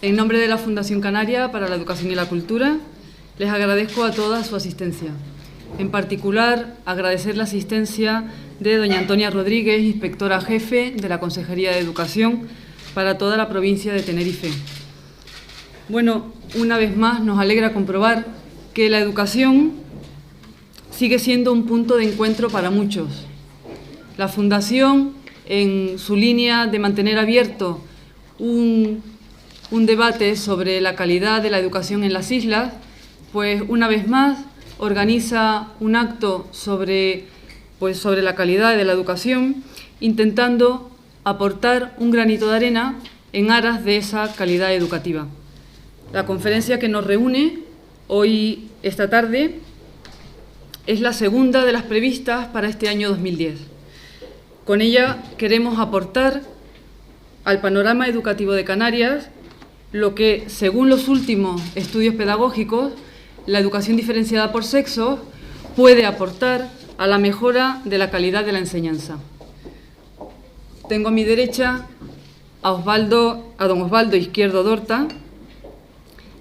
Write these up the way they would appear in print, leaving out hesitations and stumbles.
En nombre de la Fundación Canaria para la Educación y la Cultura, les agradezco a todas su asistencia. En particular, agradecer la asistencia de doña Antonia Rodríguez, inspectora jefe de la Consejería de Educación para toda la provincia de Tenerife. Bueno, una vez más nos alegra comprobar que la educación sigue siendo un punto de encuentro para muchos. La Fundación, en su línea de mantener abierto un debate sobre la calidad de la educación en las islas, pues una vez más organiza un acto sobre la calidad de la educación, intentando aportar un granito de arena en aras de esa calidad educativa. La conferencia que nos reúne hoy, esta tarde, es la segunda de las previstas para este año 2010. Con ella queremos aportar al panorama educativo de Canarias lo que, según los últimos estudios pedagógicos, la educación diferenciada por sexos puede aportar a la mejora de la calidad de la enseñanza. Tengo a mi derecha a don Osvaldo Izquierdo Dorta,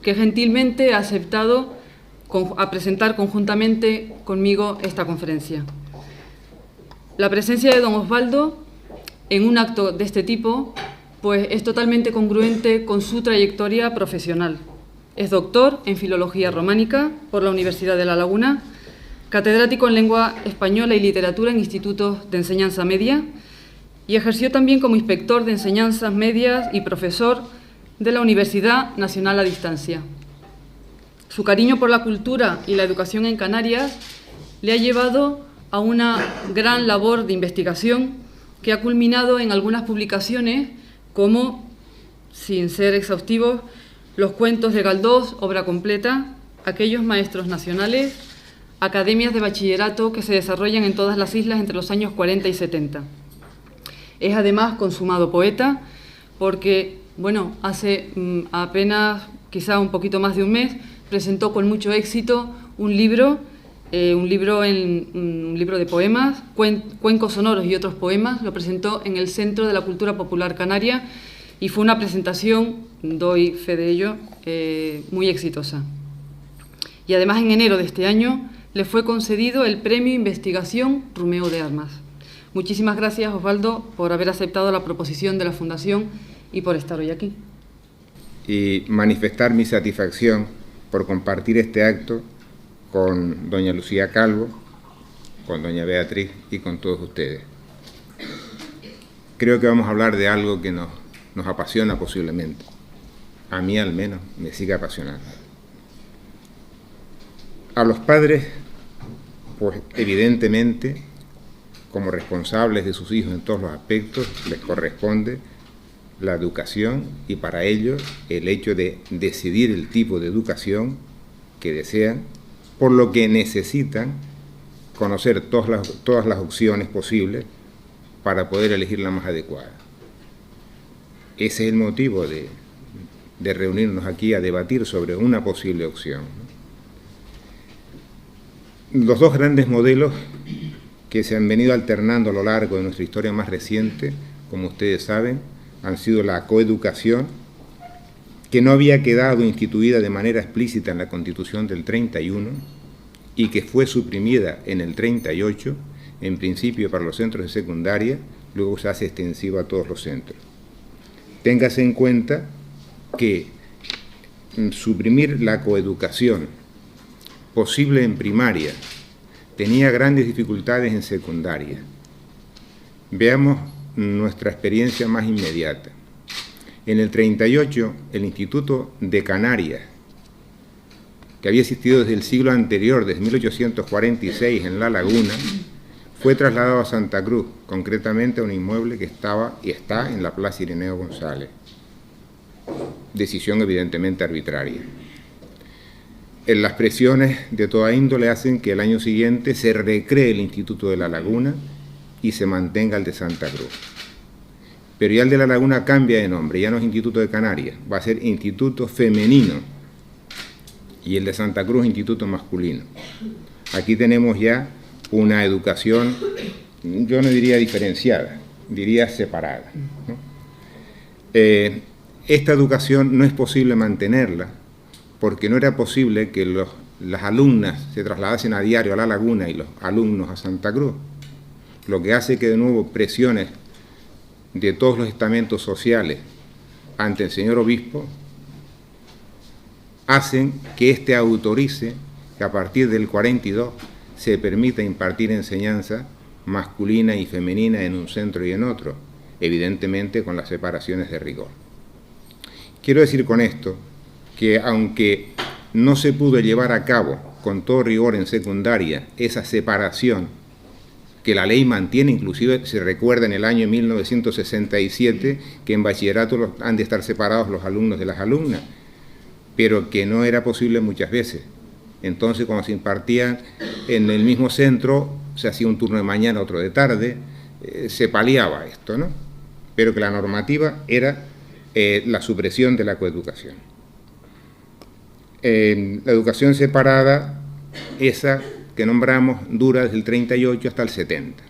que gentilmente ha aceptado a presentar conjuntamente conmigo esta conferencia. La presencia de don Osvaldo en un acto de este tipo pues es totalmente congruente con su trayectoria profesional. Es doctor en Filología Románica por la Universidad de La Laguna, catedrático en Lengua Española y Literatura en institutos de enseñanza media y ejerció también como inspector de enseñanzas medias y profesor de la Universidad Nacional a Distancia. Su cariño por la cultura y la educación en Canarias le ha llevado a una gran labor de investigación que ha culminado en algunas publicaciones como, sin ser exhaustivos, Los cuentos de Galdós, obra completa, Aquellos maestros nacionales, academias de bachillerato que se desarrollan en todas las islas entre los años 40 y 70. Es además consumado poeta porque, bueno, hace apenas, quizá un poquito más de un mes, presentó con mucho éxito un libro de poemas, cuencos sonoros y otros poemas. Lo presentó en el Centro de la Cultura Popular Canaria y fue una presentación, doy fe de ello, muy exitosa. Y además en enero de este año le fue concedido el Premio Investigación Rumeo de Armas. Muchísimas gracias, Osvaldo, por haber aceptado la proposición de la Fundación y por estar hoy aquí. Y manifestar mi satisfacción por compartir este acto con doña Lucía Calvo, con doña Beatriz y con todos ustedes. Creo que vamos a hablar de algo que nos apasiona posiblemente. A mí al menos me sigue apasionando. A los padres, pues evidentemente, como responsables de sus hijos en todos los aspectos, les corresponde la educación y para ello el hecho de decidir el tipo de educación que desean, por lo que necesitan conocer todas las opciones posibles para poder elegir la más adecuada. Ese es el motivo de reunirnos aquí a debatir sobre una posible opción. Los dos grandes modelos que se han venido alternando a lo largo de nuestra historia más reciente, como ustedes saben, han sido la coeducación, que no había quedado instituida de manera explícita en la Constitución del 31 y que fue suprimida en el 38, en principio para los centros de secundaria, luego se hace extensiva a todos los centros. Téngase en cuenta que suprimir la coeducación posible en primaria tenía grandes dificultades en secundaria. Veamos nuestra experiencia más inmediata. En el 38, el Instituto de Canarias, que había existido desde el siglo anterior, desde 1846 en La Laguna, fue trasladado a Santa Cruz, concretamente a un inmueble que estaba y está en la Plaza Ireneo González. Decisión evidentemente arbitraria. las presiones de toda índole hacen que el año siguiente se recree el Instituto de La Laguna y se mantenga el de Santa Cruz. Pero ya el de La Laguna cambia de nombre, ya no es Instituto de Canarias, va a ser Instituto Femenino, y el de Santa Cruz Instituto Masculino. Aquí tenemos ya una educación, yo no diría diferenciada, diría separada, ¿no? Esta educación no es posible mantenerla porque no era posible que las alumnas se trasladasen a diario a La Laguna y los alumnos a Santa Cruz, lo que hace que de nuevo presiones de todos los estamentos sociales ante el señor obispo hacen que éste autorice que a partir del 42 se permita impartir enseñanza masculina y femenina en un centro y en otro, evidentemente con las separaciones de rigor. Quiero decir con esto que aunque no se pudo llevar a cabo con todo rigor en secundaria esa separación que la ley mantiene, inclusive se recuerda en el año 1967 que en bachillerato han de estar separados los alumnos de las alumnas, pero que no era posible muchas veces. Entonces, cuando se impartían en el mismo centro, se hacía un turno de mañana, otro de tarde, se paliaba esto, ¿no? Pero que la normativa era la supresión de la coeducación. La educación separada, esa que nombramos, dura desde el 38 hasta el 70.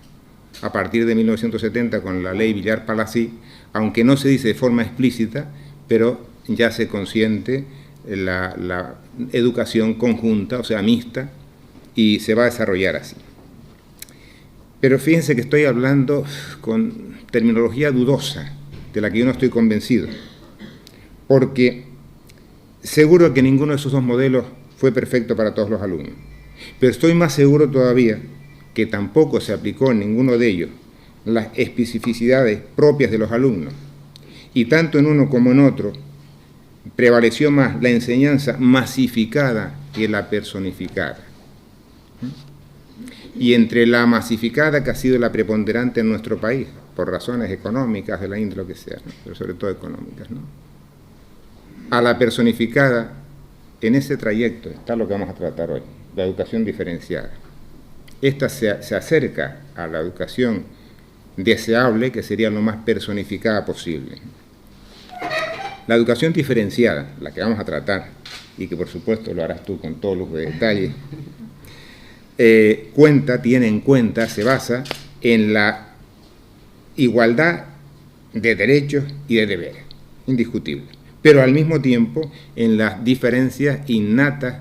A partir de 1970, con la ley Villar-Palací, aunque no se dice de forma explícita, pero ya se consiente la educación conjunta, o sea, mixta, y se va a desarrollar así. Pero fíjense que estoy hablando con terminología dudosa, de la que yo no estoy convencido, porque seguro que ninguno de esos dos modelos fue perfecto para todos los alumnos, pero estoy más seguro todavía que tampoco se aplicó en ninguno de ellos las especificidades propias de los alumnos, y tanto en uno como en otro prevaleció más la enseñanza masificada que la personificada. Y entre la masificada, que ha sido la preponderante en nuestro país, por razones económicas, de la índole que sea, ¿no? Pero sobre todo económicas, ¿no? A la personificada, en ese trayecto está lo que vamos a tratar hoy, la educación diferenciada. Esta se acerca a la educación deseable, que sería lo más personificada posible. La educación diferenciada, la que vamos a tratar, y que por supuesto lo harás tú con todos los detalles, tiene en cuenta, se basa en la igualdad de derechos y de deberes, indiscutible, pero al mismo tiempo en las diferencias innatas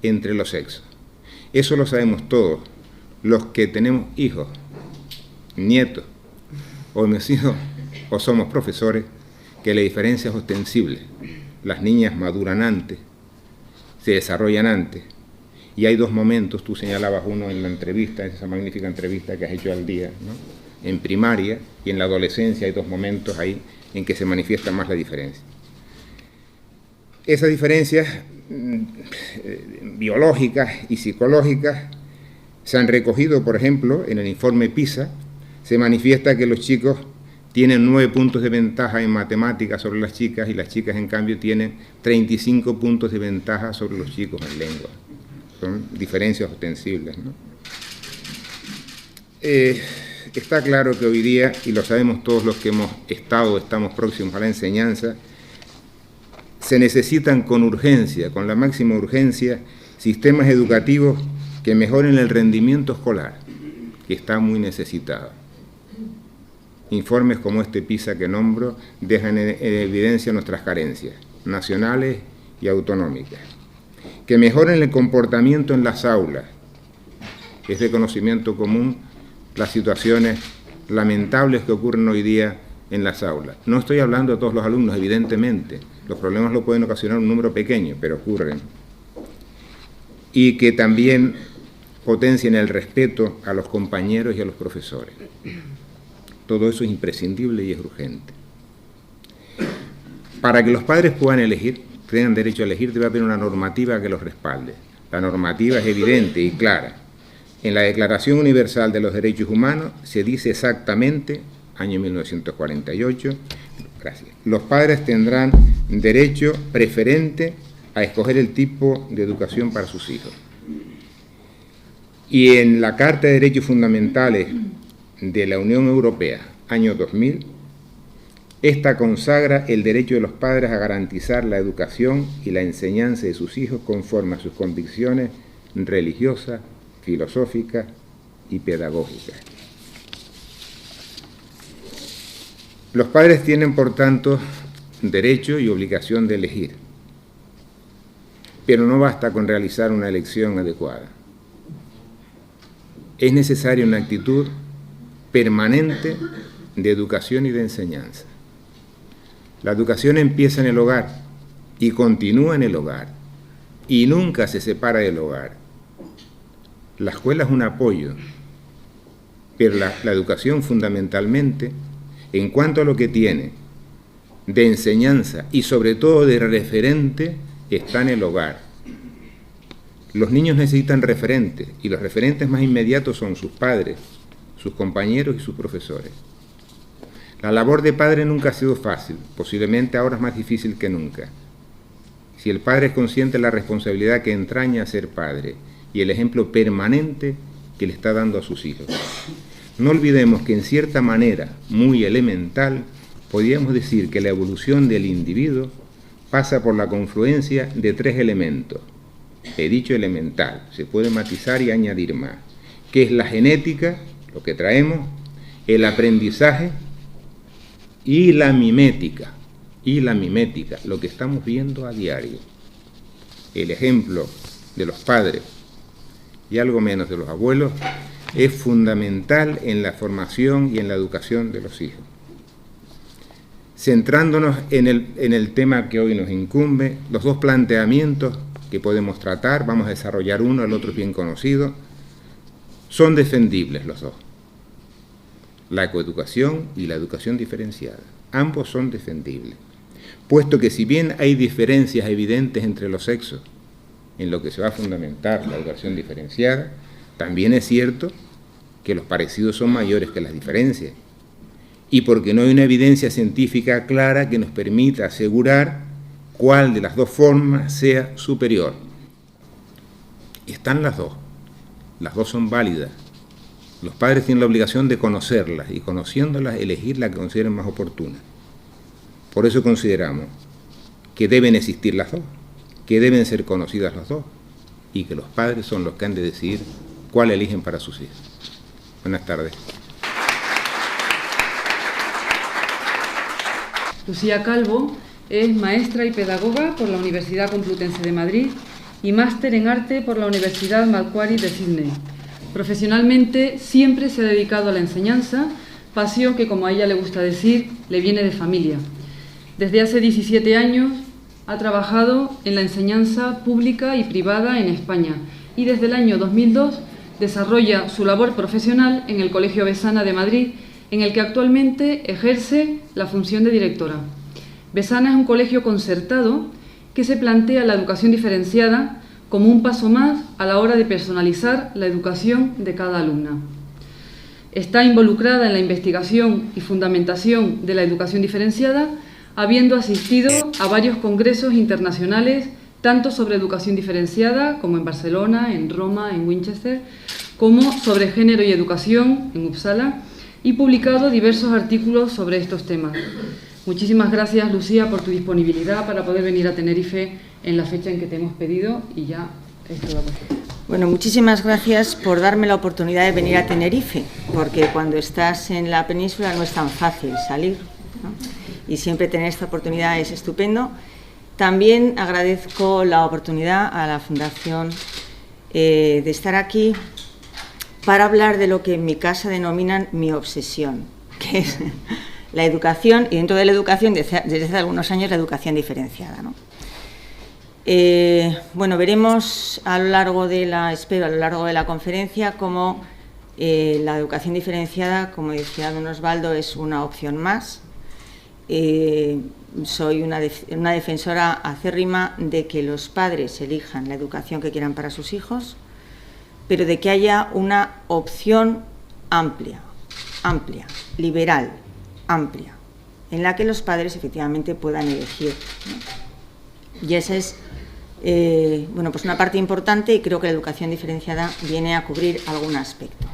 entre los sexos. Eso lo sabemos todos, los que tenemos hijos, nietos, o hemos sido o somos profesores, que la diferencia es ostensible. Las niñas maduran antes, se desarrollan antes, y hay dos momentos, tú señalabas uno en la entrevista, esa magnífica entrevista que has hecho al día, ¿no? En primaria y en la adolescencia hay dos momentos ahí en que se manifiesta más la diferencia. Esas diferencias biológicas y psicológicas se han recogido, por ejemplo, en el informe PISA, se manifiesta que los chicos tienen 9 puntos de ventaja en matemáticas sobre las chicas y las chicas, en cambio, tienen 35 puntos de ventaja sobre los chicos en lengua. Son diferencias ostensibles, ¿no? Está claro que hoy día, y lo sabemos todos los que hemos estado o estamos próximos a la enseñanza, se necesitan con urgencia, con la máxima urgencia, sistemas educativos que mejoren el rendimiento escolar, que está muy necesitado. Informes como este PISA que nombro dejan en evidencia nuestras carencias nacionales y autonómicas. Que mejoren el comportamiento en las aulas. Es de conocimiento común las situaciones lamentables que ocurren hoy día en las aulas. No estoy hablando de todos los alumnos, evidentemente. Los problemas lo pueden ocasionar un número pequeño, pero ocurren. Y que también potencien el respeto a los compañeros y a los profesores. Todo eso es imprescindible y es urgente. Para que los padres puedan elegir, tengan derecho a elegir, debe haber una normativa que los respalde. La normativa es evidente y clara. En la Declaración Universal de los Derechos Humanos se dice exactamente, año 1948, gracias, los padres tendrán derecho preferente a escoger el tipo de educación para sus hijos. Y en la Carta de Derechos Fundamentales de la Unión Europea, año 2000, esta consagra el derecho de los padres a garantizar la educación y la enseñanza de sus hijos conforme a sus convicciones religiosas, filosóficas y pedagógicas. Los padres tienen, por tanto, derecho y obligación de elegir, pero no basta con realizar una elección adecuada. Es necesaria una actitud permanente de educación y de enseñanza. La educación empieza en el hogar y continúa en el hogar y nunca se separa del hogar. La escuela es un apoyo, pero la educación fundamentalmente, en cuanto a lo que tiene de enseñanza y sobre todo de referente, está en el hogar. Los niños necesitan referentes y los referentes más inmediatos son sus padres, sus compañeros y sus profesores. La labor de padre nunca ha sido fácil, posiblemente ahora es más difícil que nunca. Si el padre es consciente de la responsabilidad que entraña ser padre y el ejemplo permanente que le está dando a sus hijos. No olvidemos que en cierta manera, muy elemental, podríamos decir que la evolución del individuo pasa por la confluencia de 3 elementos. He dicho elemental, se puede matizar y añadir más, que es la genética, lo que traemos, el aprendizaje y la mimética, lo que estamos viendo a diario. El ejemplo de los padres y algo menos de los abuelos es fundamental en la formación y en la educación de los hijos. Centrándonos en el tema que hoy nos incumbe, los 2 planteamientos que podemos tratar, vamos a desarrollar uno, el otro es bien conocido, son defendibles los 2. La coeducación y la educación diferenciada. Ambos son defendibles, puesto que si bien hay diferencias evidentes entre los sexos en lo que se va a fundamentar la educación diferenciada, también es cierto que los parecidos son mayores que las diferencias, y porque no hay una evidencia científica clara que nos permita asegurar cuál de las 2 formas sea superior. Están las 2 son válidas. Los padres tienen la obligación de conocerlas y conociéndolas elegir la que consideren más oportuna. Por eso consideramos que deben existir las 2, que deben ser conocidas las 2 y que los padres son los que han de decidir cuál eligen para sus hijos. Buenas tardes. Lucía Calvo es maestra y pedagoga por la Universidad Complutense de Madrid y máster en arte por la Universidad Macquarie de Sídney. Profesionalmente siempre se ha dedicado a la enseñanza, pasión que, como a ella le gusta decir, le viene de familia. Desde hace 17 años ha trabajado en la enseñanza pública y privada en España y desde el año 2002 desarrolla su labor profesional en el Colegio Besana de Madrid, en el que actualmente ejerce la función de directora. Besana es un colegio concertado que se plantea la educación diferenciada como un paso más a la hora de personalizar la educación de cada alumna. Está involucrada en la investigación y fundamentación de la educación diferenciada, habiendo asistido a varios congresos internacionales, tanto sobre educación diferenciada, como en Barcelona, en Roma, en Winchester, como sobre género y educación, en Uppsala, y publicado diversos artículos sobre estos temas. Muchísimas gracias, Lucía, por tu disponibilidad para poder venir a Tenerife en la fecha en que te hemos pedido y ya esto va a pasar. Bueno, muchísimas gracias por darme la oportunidad de venir a Tenerife, porque cuando estás en la península no es tan fácil salir, ¿no? Y siempre tener esta oportunidad es estupendo. También agradezco la oportunidad a la Fundación de estar aquí para hablar de lo que en mi casa denominan mi obsesión, que es la educación, y dentro de la educación, desde hace algunos años, la educación diferenciada, ¿no? Bueno, veremos a lo largo de la conferencia cómo la educación diferenciada, como decía don Osvaldo, es una opción más. Soy una defensora acérrima de que los padres elijan la educación que quieran para sus hijos, pero de que haya una opción amplia, liberal, amplia, en la que los padres efectivamente puedan elegir, ¿no? Y esa es bueno, pues una parte importante, y creo que la educación diferenciada viene a cubrir algún aspecto.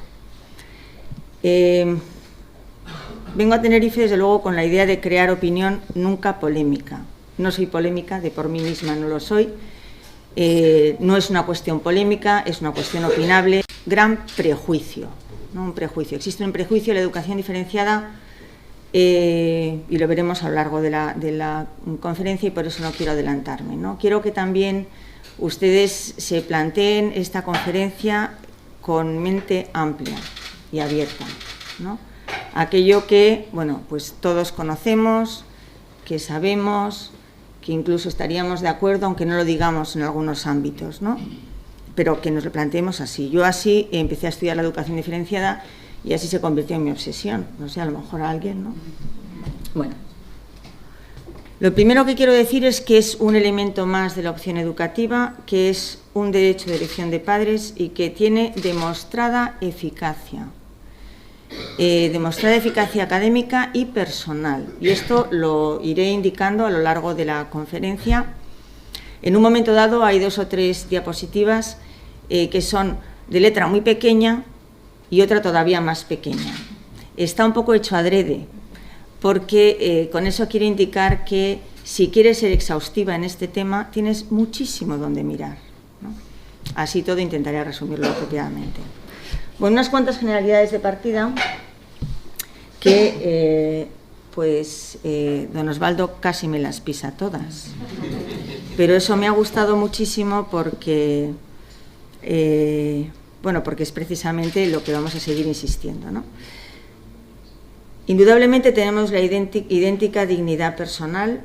Vengo a Tenerife, desde luego, con la idea de crear opinión, nunca polémica. No soy polémica, de por mí misma no lo soy. No es una cuestión polémica, es una cuestión opinable. Gran prejuicio, ¿no? Un prejuicio. Existe un prejuicio en la educación diferenciada, y lo veremos a lo largo de la conferencia, y por eso no quiero adelantarme, ¿no? Quiero que también ustedes se planteen esta conferencia con mente amplia y abierta, ¿no? Aquello que, bueno, pues todos conocemos, que sabemos, que incluso estaríamos de acuerdo, aunque no lo digamos en algunos ámbitos, ¿no? Pero que nos lo planteemos así. Yo así empecé a estudiar la educación diferenciada y así se convirtió en mi obsesión. No sé, a lo mejor a alguien, ¿no? Bueno, lo primero que quiero decir es que es un elemento más de la opción educativa, que es un derecho de elección de padres y que tiene demostrada eficacia. Demostrada eficacia académica y personal, y esto lo iré indicando a lo largo de la conferencia. En un momento dado hay 2 o 3 diapositivas que son de letra muy pequeña y otra todavía más pequeña. Está un poco hecho adrede, porque con eso quiero indicar que si quieres ser exhaustiva en este tema tienes muchísimo donde mirar, ¿no? Así todo intentaré resumirlo apropiadamente. Bueno, unas cuantas generalidades de partida que, don Osvaldo casi me las pisa todas, pero eso me ha gustado muchísimo porque, bueno, porque es precisamente lo que vamos a seguir insistiendo, ¿no? Indudablemente tenemos la idéntica dignidad personal.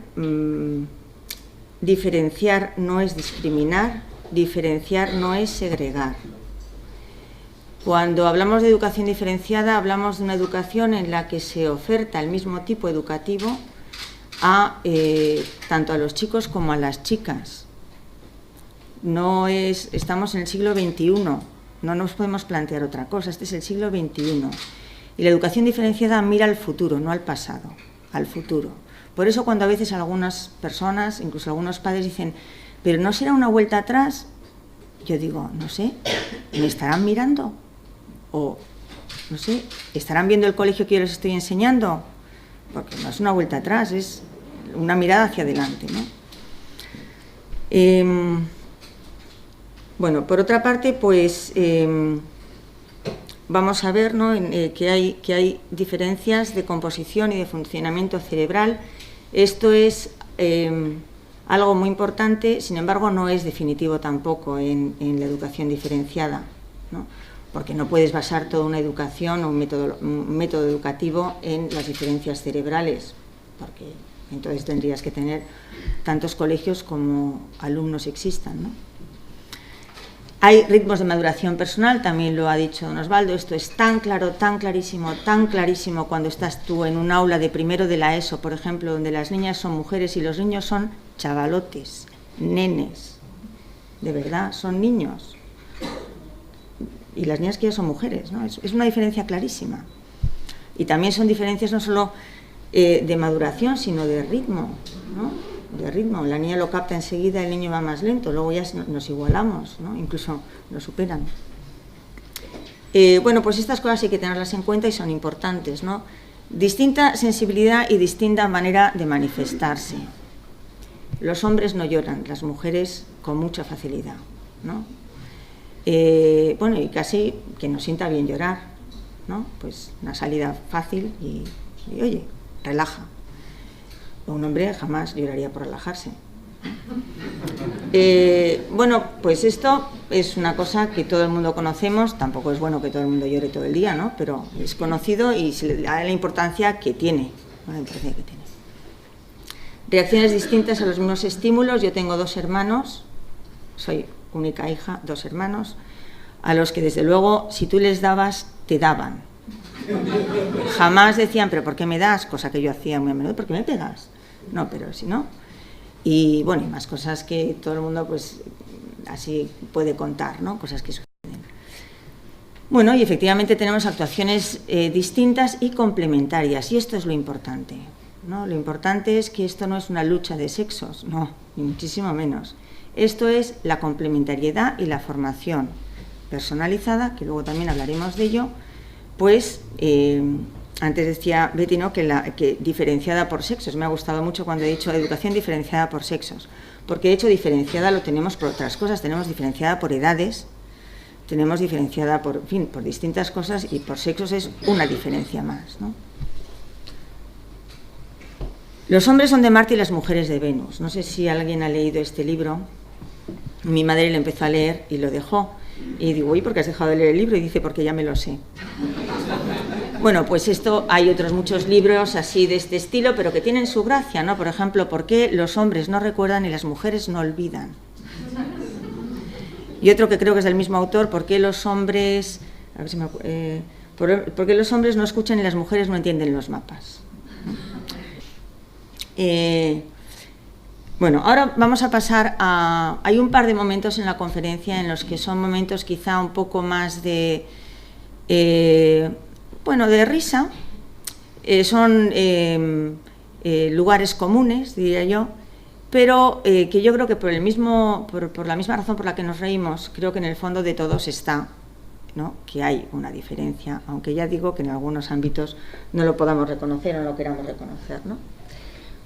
Diferenciar no es discriminar, diferenciar no es segregar. Cuando hablamos de educación diferenciada, hablamos de una educación en la que se oferta el mismo tipo educativo tanto a los chicos como a las chicas. Estamos en el siglo XXI, no nos podemos plantear otra cosa, este es el siglo XXI. Y la educación diferenciada mira al futuro, no al pasado, al futuro. Por eso cuando a veces algunas personas, incluso algunos padres dicen, ¿pero no será una vuelta atrás? Yo digo, no sé, ¿me estarán mirando? O, no sé, ¿estarán viendo el colegio que yo les estoy enseñando? Porque no es una vuelta atrás, es una mirada hacia adelante, ¿no? Bueno, por otra parte, pues vamos a ver, ¿no?, que hay diferencias de composición y de funcionamiento cerebral. Esto es algo muy importante, sin embargo, no es definitivo tampoco en la educación diferenciada, ¿no? Porque no puedes basar toda una educación o un método educativo en las diferencias cerebrales, porque entonces tendrías que tener tantos colegios como alumnos existan, ¿no? Hay ritmos de maduración personal, también lo ha dicho don Osvaldo. Esto es tan claro, tan clarísimo cuando estás tú en un aula de primero de la ESO, por ejemplo, donde las niñas son mujeres y los niños son chavalotes, nenes, de verdad, son niños. Y las niñas que ya son mujeres, ¿no? Es una diferencia clarísima. Y también son diferencias no solo de maduración, sino de ritmo, ¿no? De ritmo. La niña lo capta enseguida, el niño va más lento, luego ya nos igualamos, ¿no? Incluso nos superan. Bueno, pues estas cosas hay que tenerlas en cuenta y son importantes, ¿no? Distinta sensibilidad y distinta manera de manifestarse. Los hombres no lloran, las mujeres con mucha facilidad, ¿no? Bueno, y casi que nos sienta bien llorar, ¿no? Pues una salida fácil y oye, relaja. Un hombre jamás lloraría por relajarse. Bueno, pues esto es una cosa que todo el mundo conocemos, tampoco es bueno que todo el mundo llore todo el día, ¿no? Pero es conocido y se le da la importancia que tiene, ¿no? La importancia que tiene. Reacciones distintas a los mismos estímulos. Yo tengo 2 hermanos, soy única hija, 2 hermanos, a los que desde luego si tú les dabas, te daban. Jamás decían, ¿pero por qué me das? Cosa que yo hacía muy a menudo, ¿por qué me pegas? No, pero si no. Y bueno, y más cosas que todo el mundo pues así puede contar, ¿no? Cosas que suceden. Bueno, y efectivamente tenemos actuaciones distintas y complementarias, y esto es lo importante, ¿no? Lo importante es que esto no es una lucha de sexos, no, ni muchísimo menos. Esto es la complementariedad y la formación personalizada, que luego también hablaremos de ello, pues antes decía Betty, ¿no?, que diferenciada por sexos. Me ha gustado mucho cuando he dicho educación diferenciada por sexos, porque de hecho diferenciada lo tenemos por otras cosas, tenemos diferenciada por edades, tenemos diferenciada por, en fin, por distintas cosas, y por sexos es una diferencia más, ¿no? Los hombres son de Marte y las mujeres de Venus. No sé si alguien ha leído este libro. Mi madre lo empezó a leer y lo dejó. Y digo, uy, ¿por qué has dejado de leer el libro? Y dice, porque ya me lo sé. Bueno, pues esto, hay otros muchos libros así de este estilo, pero que tienen su gracia, ¿no? Por ejemplo, ¿por qué los hombres no recuerdan y las mujeres no olvidan? Y otro que creo que es del mismo autor, ¿por qué los hombres, a ver si me ¿por qué los hombres no escuchan y las mujeres no entienden los mapas? Bueno, ahora vamos a pasar a... Hay un par de momentos en la conferencia en los que son momentos quizá un poco más de... bueno, de risa. Son lugares comunes, diría yo, pero que yo creo que por la misma razón por la que nos reímos, creo que en el fondo de todos está, ¿no?, que hay una diferencia, aunque ya digo que en algunos ámbitos no lo podamos reconocer o no lo queramos reconocer, ¿no?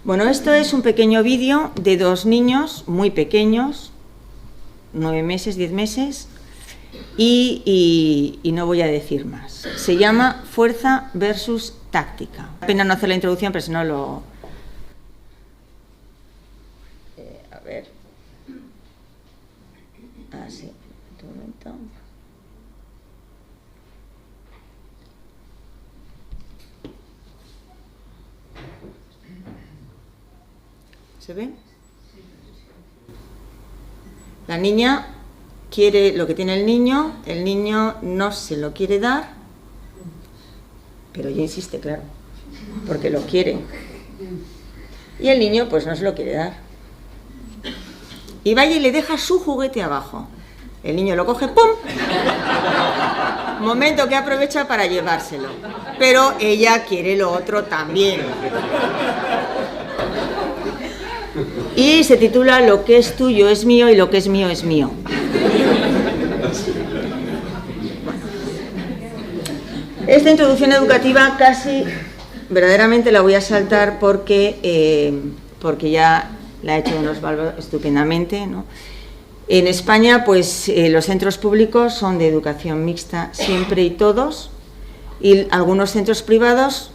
Bueno, esto es un pequeño vídeo de dos niños muy pequeños, 9 meses, 10 meses, y no voy a decir más. Se llama Fuerza versus Táctica. Pena no hacer la introducción, pero si no lo... a ver... Ah, sí, un momento... ¿Se ve? La niña quiere lo que tiene el niño no se lo quiere dar, pero ella insiste, claro, porque lo quiere. Y el niño pues no se lo quiere dar. Y vaya y le deja su juguete abajo. El niño lo coge, ¡pum! Momento que aprovecha para llevárselo. Pero ella quiere lo otro también. Y se titula Lo que es tuyo es mío y lo que es mío es mío. Esta introducción educativa casi verdaderamente la voy a saltar porque ya la ha hecho Don Osvaldo estupendamente, ¿no? En España, pues los centros públicos son de educación mixta siempre y todos, y algunos centros privados,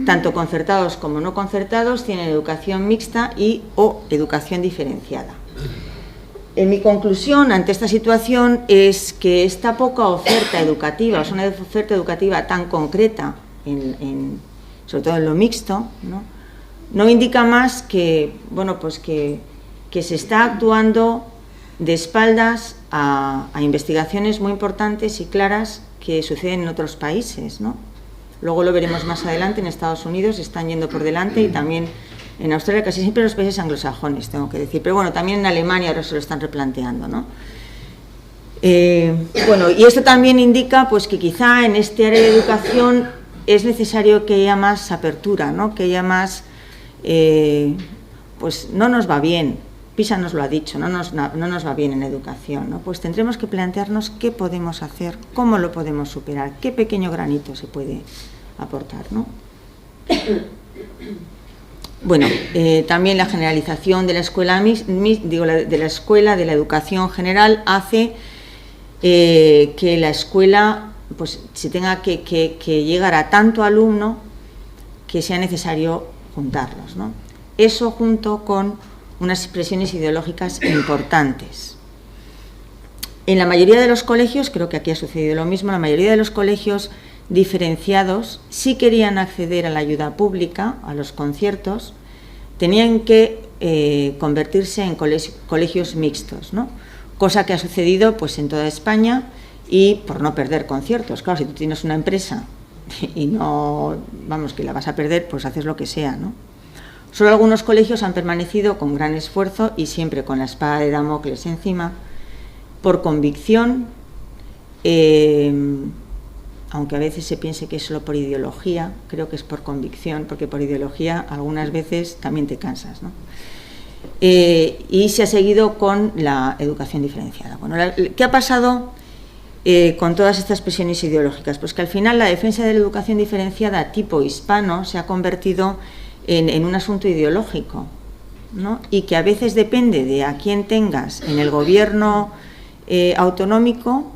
tanto concertados como no concertados, tienen educación mixta y o educación diferenciada. En mi conclusión ante esta situación es que esta poca oferta educativa, o sea, una oferta educativa tan concreta, sobre todo en lo mixto, no indica más que, bueno, pues que se está actuando de espaldas a investigaciones muy importantes y claras que suceden en otros países, ¿no? Luego lo veremos más adelante, en Estados Unidos están yendo por delante y también en Australia, casi siempre en los países anglosajones, tengo que decir, pero bueno, también en Alemania ahora se lo están replanteando, ¿no? Bueno, y esto también indica pues que quizá en este área de educación es necesario que haya más apertura, ¿no? Que haya más, pues no nos va bien. PISA nos lo ha dicho, no nos va bien en educación, ¿no? Pues tendremos que plantearnos qué podemos hacer, cómo lo podemos superar, qué pequeño granito se puede aportar, ¿no? Bueno, también la generalización de la escuela, de la educación general hace que la escuela pues se tenga que llegar a tanto alumno que sea necesario juntarlos, ¿no? Eso junto con unas expresiones ideológicas importantes. En la mayoría de los colegios, creo que aquí ha sucedido lo mismo, la mayoría de los colegios diferenciados, si querían acceder a la ayuda pública, a los conciertos, tenían que convertirse en colegios mixtos, ¿no? Cosa que ha sucedido pues en toda España y por no perder conciertos. Claro, si tú tienes una empresa y no, vamos, que la vas a perder, pues haces lo que sea, ¿no? Solo algunos colegios han permanecido con gran esfuerzo y siempre con la espada de Damocles encima, por convicción, aunque a veces se piense que es solo por ideología, creo que es por convicción, porque por ideología algunas veces también te cansas, ¿no? y se ha seguido con la educación diferenciada. Bueno, ¿qué ha pasado con todas estas presiones ideológicas? Pues que al final la defensa de la educación diferenciada tipo hispano se ha convertido en un asunto ideológico, ¿no? Y que a veces depende de a quién tengas en el gobierno autonómico,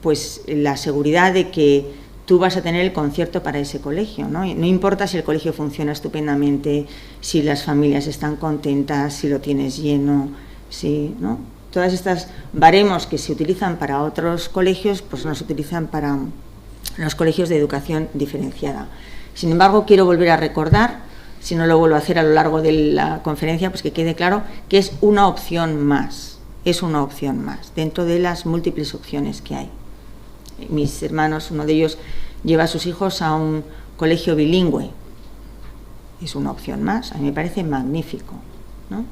pues la seguridad de que tú vas a tener el concierto para ese colegio, ¿no? Y no importa si el colegio funciona estupendamente, si las familias están contentas, si lo tienes lleno, si, ¿no? Todas estas baremos que se utilizan para otros colegios, pues no se utilizan para los colegios de educación diferenciada. Sin embargo, quiero volver a recordar, si no lo vuelvo a hacer a lo largo de la conferencia, pues que quede claro que es una opción más, dentro de las múltiples opciones que hay. Mis hermanos, uno de ellos lleva a sus hijos a un colegio bilingüe, es una opción más, a mí me parece magnífico, ¿no?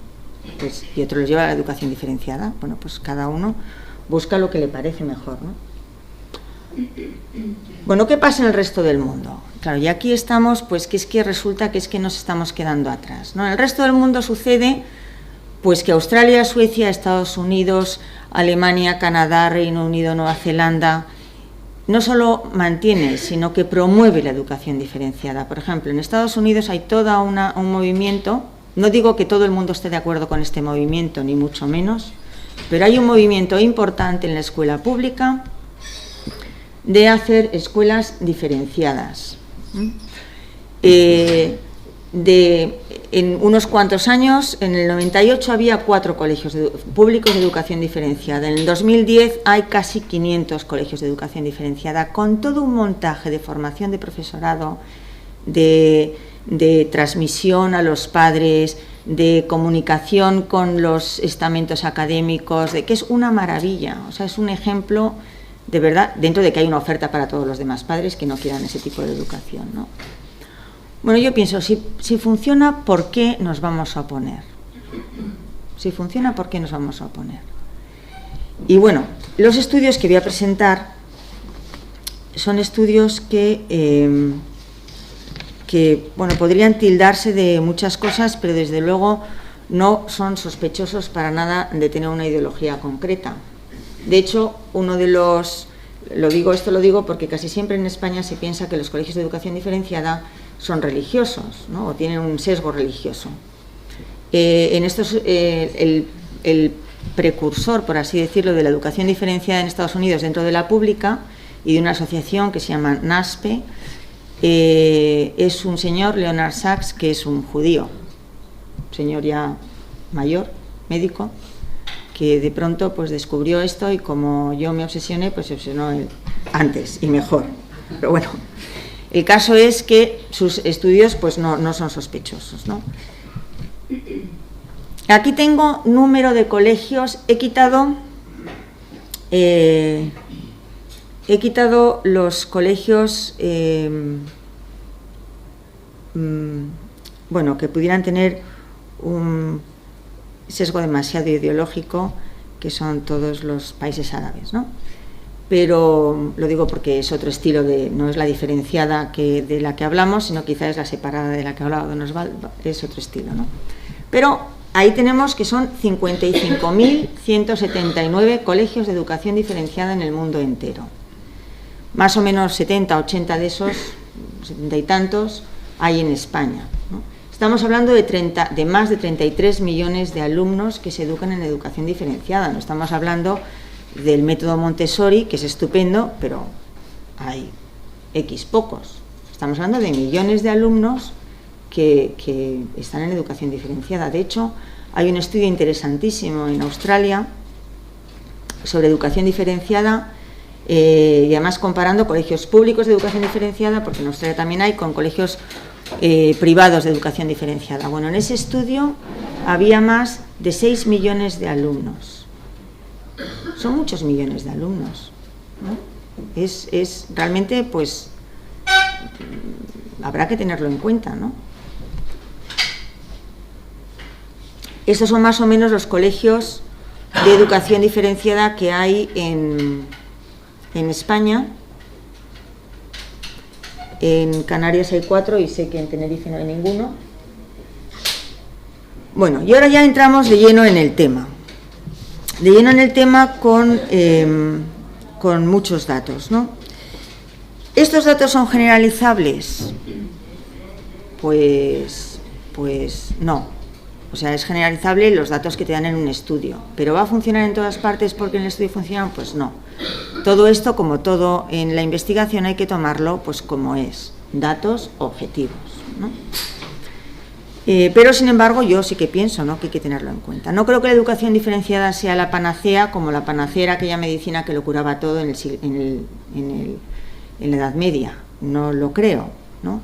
Pues, y otro los lleva a la educación diferenciada. Bueno, pues cada uno busca lo que le parece mejor, ¿no? Bueno, ¿qué pasa en el resto del mundo? Claro, y aquí estamos, pues que es que resulta que es que nos estamos quedando atrás, ¿no? En el resto del mundo sucede, pues que Australia, Suecia, Estados Unidos, Alemania, Canadá, Reino Unido, Nueva Zelanda, no solo mantiene, sino que promueve la educación diferenciada. Por ejemplo, en Estados Unidos hay todo un movimiento, no digo que todo el mundo esté de acuerdo con este movimiento, ni mucho menos, pero hay un movimiento importante en la escuela pública de hacer escuelas diferenciadas. En unos cuantos años, en el 98 había 4 colegios públicos de educación diferenciada. En el 2010 hay casi 500 colegios de educación diferenciada, con todo un montaje de formación de profesorado, de transmisión a los padres, de comunicación con los estamentos académicos, de que es una maravilla. O sea, es un ejemplo de verdad, dentro de que hay una oferta para todos los demás padres que no quieran ese tipo de educación, ¿no? Bueno, yo pienso, si funciona, ¿por qué nos vamos a oponer? Si funciona, ¿por qué nos vamos a oponer? Y bueno, los estudios que voy a presentar son estudios que bueno, podrían tildarse de muchas cosas, pero desde luego no son sospechosos para nada de tener una ideología concreta. De hecho, uno de los... Lo digo porque casi siempre en España se piensa que los colegios de educación diferenciada son religiosos, ¿no? O tienen un sesgo religioso. En estos, el precursor, por así decirlo, de la educación diferenciada en Estados Unidos dentro de la pública y de una asociación que se llama NASPE, es un señor, Leonard Sachs, que es un judío, un señor ya mayor, médico, que de pronto pues descubrió esto y como yo me obsesioné, pues se obsesionó él antes y mejor. Pero bueno, el caso es que sus estudios pues no son sospechosos, ¿no? Aquí tengo número de colegios, he quitado los colegios bueno, que pudieran tener un sesgo demasiado ideológico, que son todos los países árabes, ¿no? Pero lo digo porque es otro estilo, no es la diferenciada de la que hablamos, sino quizá es la separada de la que ha hablado Don Osvaldo, es otro estilo, ¿no? Pero ahí tenemos que son 55.179 colegios de educación diferenciada en el mundo entero. Más o menos 70, 80 de esos, 70 y tantos, hay en España, ¿no? Estamos hablando de más de 33 millones de alumnos que se educan en educación diferenciada. No estamos hablando del método Montessori, que es estupendo, pero hay X pocos. Estamos hablando de millones de alumnos que están en educación diferenciada. De hecho, hay un estudio interesantísimo en Australia sobre educación diferenciada, y además comparando colegios públicos de educación diferenciada, porque en Australia también hay, con colegios privados de educación diferenciada. Bueno, en ese estudio había más de 6 millones de alumnos. Son muchos millones de alumnos, ¿no? Es realmente, pues, habrá que tenerlo en cuenta, ¿no? Estos son más o menos los colegios de educación diferenciada que hay en España. En Canarias hay 4 y sé que en Tenerife no hay ninguno. Bueno, y ahora ya entramos de lleno en el tema. De lleno en el tema con muchos datos, ¿no? ¿Estos datos son generalizables? Pues no. O sea, es generalizable los datos que te dan en un estudio. ¿Pero va a funcionar en todas partes porque en el estudio funcionan? Pues no. Todo esto, como todo en la investigación, hay que tomarlo pues como es. Datos objetivos, ¿no? Pero, sin embargo, yo sí que pienso, ¿no?, que hay que tenerlo en cuenta. No creo que la educación diferenciada sea la panacea, como la panacea era aquella medicina que lo curaba todo en la Edad Media. No lo creo, ¿no?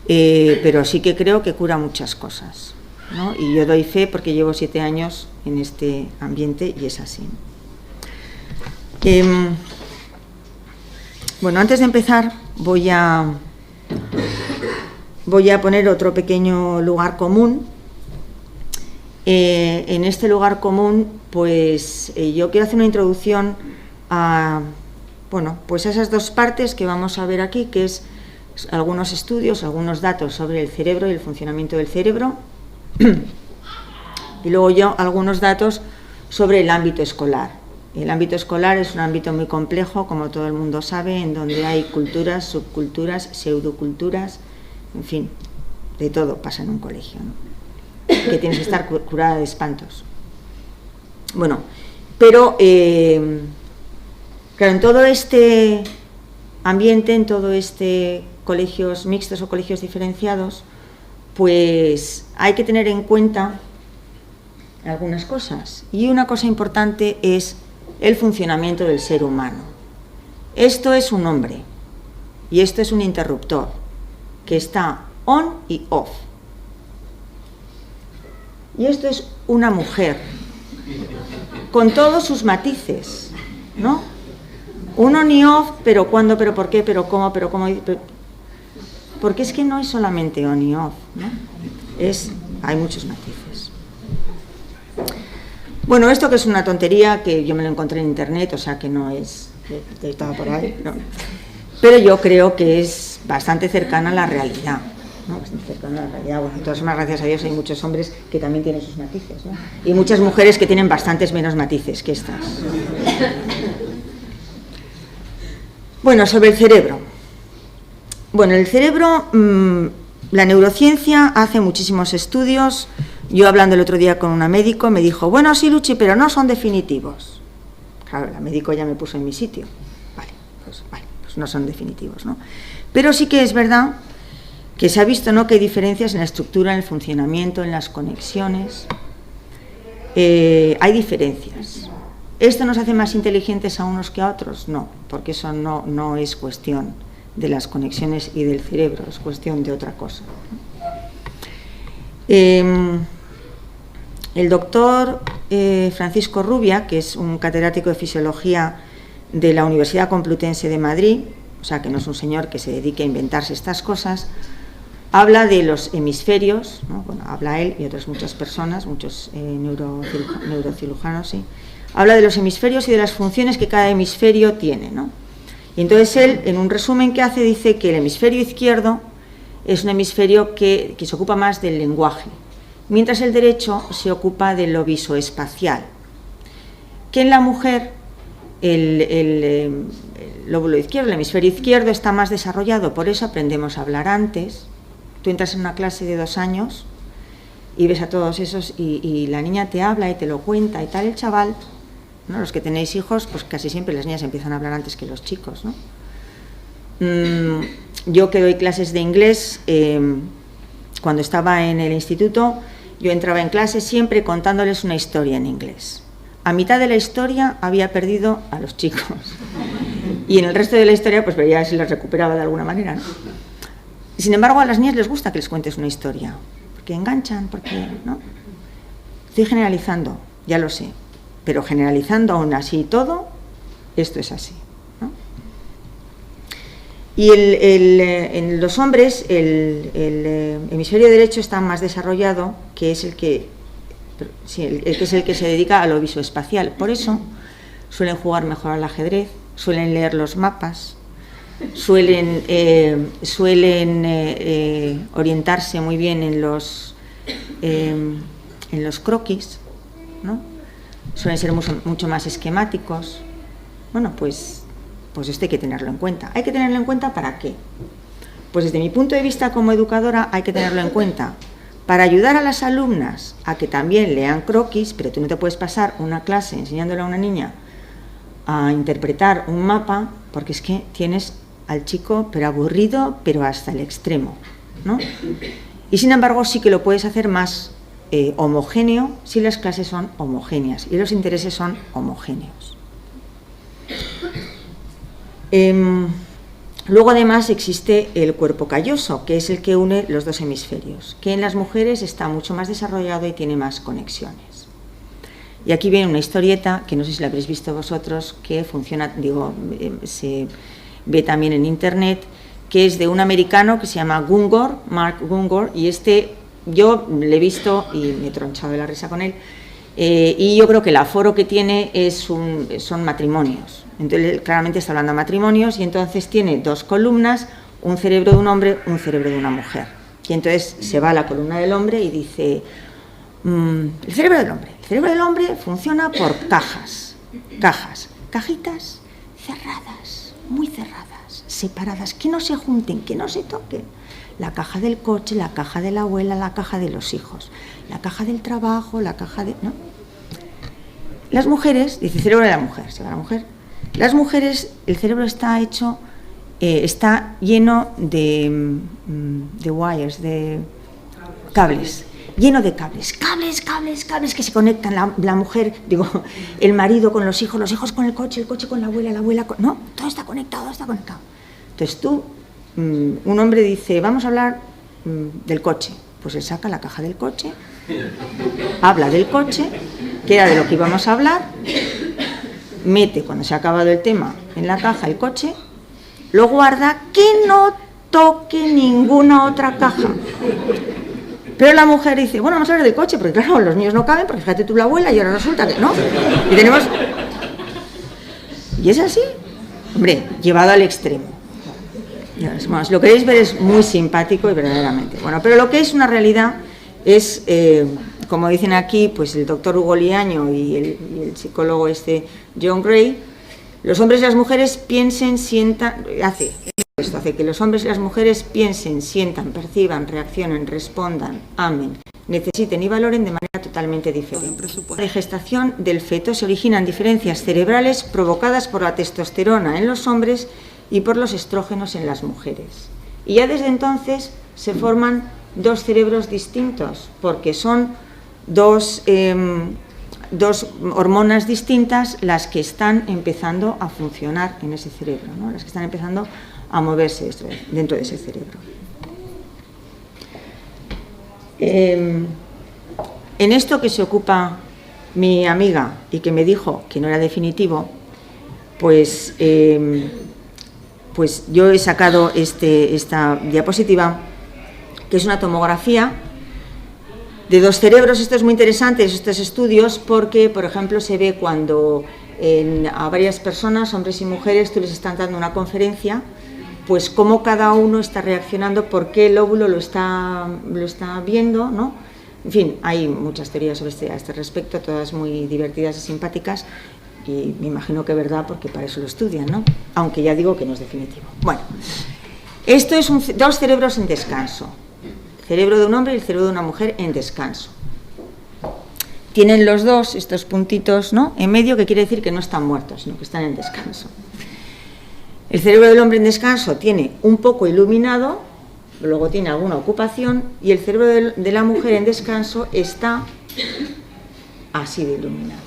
Pero sí que creo que cura muchas cosas, ¿no? Y yo doy fe porque llevo 7 años en este ambiente y es así. Bueno, antes de empezar voy a poner otro pequeño lugar común. En este lugar común, pues yo quiero hacer una introducción a, bueno, pues a esas dos partes que vamos a ver aquí, que es algunos estudios, algunos datos sobre el cerebro y el funcionamiento del cerebro, y luego yo algunos datos sobre el ámbito escolar. El ámbito escolar es un ámbito muy complejo, como todo el mundo sabe, en donde hay culturas, subculturas, pseudoculturas, en fin, de todo pasa en un colegio, ¿no? Que tienes que estar curada de espantos. Bueno, pero claro, en todo este ambiente, en todo este colegios mixtos o colegios diferenciados, pues hay que tener en cuenta algunas cosas. Y una cosa importante es el funcionamiento del ser humano. Esto es un hombre y esto es un interruptor que está on y off. Y esto es una mujer con todos sus matices, ¿no? Un on y off, pero cuándo, pero por qué, pero cómo, porque es que no es solamente on y off, ¿no? Hay muchos matices. Bueno, esto que es una tontería, que yo me lo encontré en internet, o sea que no es de estaba por ahí, ¿no? Pero yo creo que es bastante cercana a la realidad, ¿no? Bastante cercana a la realidad. Bueno, de todas formas, gracias a Dios hay muchos hombres que también tienen sus matices, ¿no? Y muchas mujeres que tienen bastantes menos matices que estas. Bueno, sobre el cerebro. Bueno, el cerebro, la neurociencia hace muchísimos estudios. Yo, hablando el otro día con una médico, me dijo, bueno, sí, Luchi, pero no son definitivos. Claro, la médico ya me puso en mi sitio. Vale, pues no son definitivos, ¿no? Pero sí que es verdad que se ha visto, ¿no?, que hay diferencias en la estructura, en el funcionamiento, en las conexiones. Hay diferencias. ¿Esto nos hace más inteligentes a unos que a otros? No, porque eso no es cuestión de las conexiones y del cerebro, es cuestión de otra cosa. El doctor Francisco Rubia, que es un catedrático de fisiología de la Universidad Complutense de Madrid, o sea que no es un señor que se dedique a inventarse estas cosas, habla de los hemisferios, ¿no? Bueno, habla él y otras muchas personas, muchos neurocirujanos, sí. Habla de los hemisferios y de las funciones que cada hemisferio tiene, ¿no? Y entonces él, en un resumen que hace, dice que el hemisferio izquierdo es un hemisferio que se ocupa más del lenguaje, mientras el derecho se ocupa de lo visoespacial. Que en la mujer el lóbulo izquierdo, el hemisferio izquierdo está más desarrollado, por eso aprendemos a hablar antes. Tú entras en una clase de 2 años y ves a todos esos y la niña te habla y te lo cuenta y tal, el chaval, ¿no? Los que tenéis hijos, pues casi siempre las niñas empiezan a hablar antes que los chicos, ¿no? Yo que doy clases de inglés, cuando estaba en el instituto, yo entraba en clase siempre contándoles una historia en inglés. A mitad de la historia había perdido a los chicos y en el resto de la historia pues veía si los recuperaba de alguna manera, ¿no? Sin embargo, a las niñas les gusta que les cuentes una historia, porque enganchan, porque, ¿no? Estoy generalizando, ya lo sé, pero generalizando aún así todo, esto es así, ¿no? Y en los hombres el hemisferio derecho está más desarrollado, que es el que se dedica a lo visoespacial. Por eso suelen jugar mejor al ajedrez, suelen leer los mapas, suelen orientarse muy bien en en los croquis, ¿no? Suelen ser mucho más esquemáticos. Bueno, pues esto hay que tenerlo en cuenta. ¿Hay que tenerlo en cuenta para qué? Pues desde mi punto de vista como educadora hay que tenerlo en cuenta para ayudar a las alumnas a que también lean croquis, pero tú no te puedes pasar una clase enseñándole a una niña a interpretar un mapa, porque es que tienes al chico pero aburrido, pero hasta el extremo, ¿no? Y sin embargo sí que lo puedes hacer más homogéneo si las clases son homogéneas y los intereses son homogéneos. Luego además existe el cuerpo calloso, que es el que une los dos hemisferios, que en las mujeres está mucho más desarrollado y tiene más conexiones. Y aquí viene una historieta, que no sé si la habréis visto vosotros, que funciona, se ve también en internet, que es de un americano que se llama Gungor, Mark Gungor, y yo le he visto y me he tronchado de la risa con él, y yo creo que el aforo que tiene son matrimonios. Entonces claramente está hablando de matrimonios y entonces tiene dos columnas, un cerebro de un hombre, un cerebro de una mujer. Y entonces se va a la columna del hombre y dice, el cerebro del hombre funciona por cajitas cerradas, muy cerradas, separadas, que no se junten, que no se toquen. La caja del coche, la caja de la abuela, la caja de los hijos, la caja del trabajo, la caja de... ¿no? Las mujeres, dice cerebro de la mujer, se va a la mujer. Las mujeres, el cerebro está hecho, está lleno de wires, de cables, lleno de cables que se conectan, la mujer, el marido con los hijos con el coche con la abuela con... No, todo está conectado. Entonces tú, un hombre dice, vamos a hablar del coche, pues él saca la caja del coche, habla del coche, que era de lo que íbamos a hablar, mete, cuando se ha acabado el tema, en la caja el coche, lo guarda, que no toque ninguna otra caja. Pero la mujer dice, bueno, vamos a hablar del coche, porque claro, los niños no caben, porque fíjate tú la abuela y ahora resulta que no. Y tenemos... Y es así, hombre, llevado al extremo. Bueno, si lo queréis ver es muy simpático y verdaderamente. Bueno, pero lo que es una realidad es... como dicen aquí, pues el doctor Hugo Liaño y el psicólogo John Gray, los hombres y las mujeres piensen, sientan, hace que los hombres y las mujeres piensen, sientan, perciban, reaccionen, respondan, amen, necesiten y valoren de manera totalmente diferente. De gestación del feto se originan diferencias cerebrales provocadas por la testosterona en los hombres y por los estrógenos en las mujeres. Y ya desde entonces se forman dos cerebros distintos, porque son dos hormonas distintas las que están empezando a funcionar en ese cerebro, ¿no? Las que están empezando a moverse dentro de ese cerebro. En esto que se ocupa mi amiga y que me dijo que no era definitivo, pues yo he sacado esta diapositiva, que es una tomografía de dos cerebros. Esto es muy interesante, estos estudios, porque, por ejemplo, se ve cuando a varias personas, hombres y mujeres, tú les están dando una conferencia, pues cómo cada uno está reaccionando, por qué el óvulo lo está viendo, ¿no? En fin, hay muchas teorías sobre a este respecto, todas muy divertidas y simpáticas, y me imagino que es verdad, porque para eso lo estudian, ¿no? Aunque ya digo que no es definitivo. Bueno, esto es dos cerebros en descanso. Cerebro de un hombre y el cerebro de una mujer en descanso. Tienen los dos estos puntitos, ¿no?, en medio, que quiere decir que no están muertos, sino que están en descanso. El cerebro del hombre en descanso tiene un poco iluminado, luego tiene alguna ocupación, y el cerebro de la mujer en descanso está así de iluminado.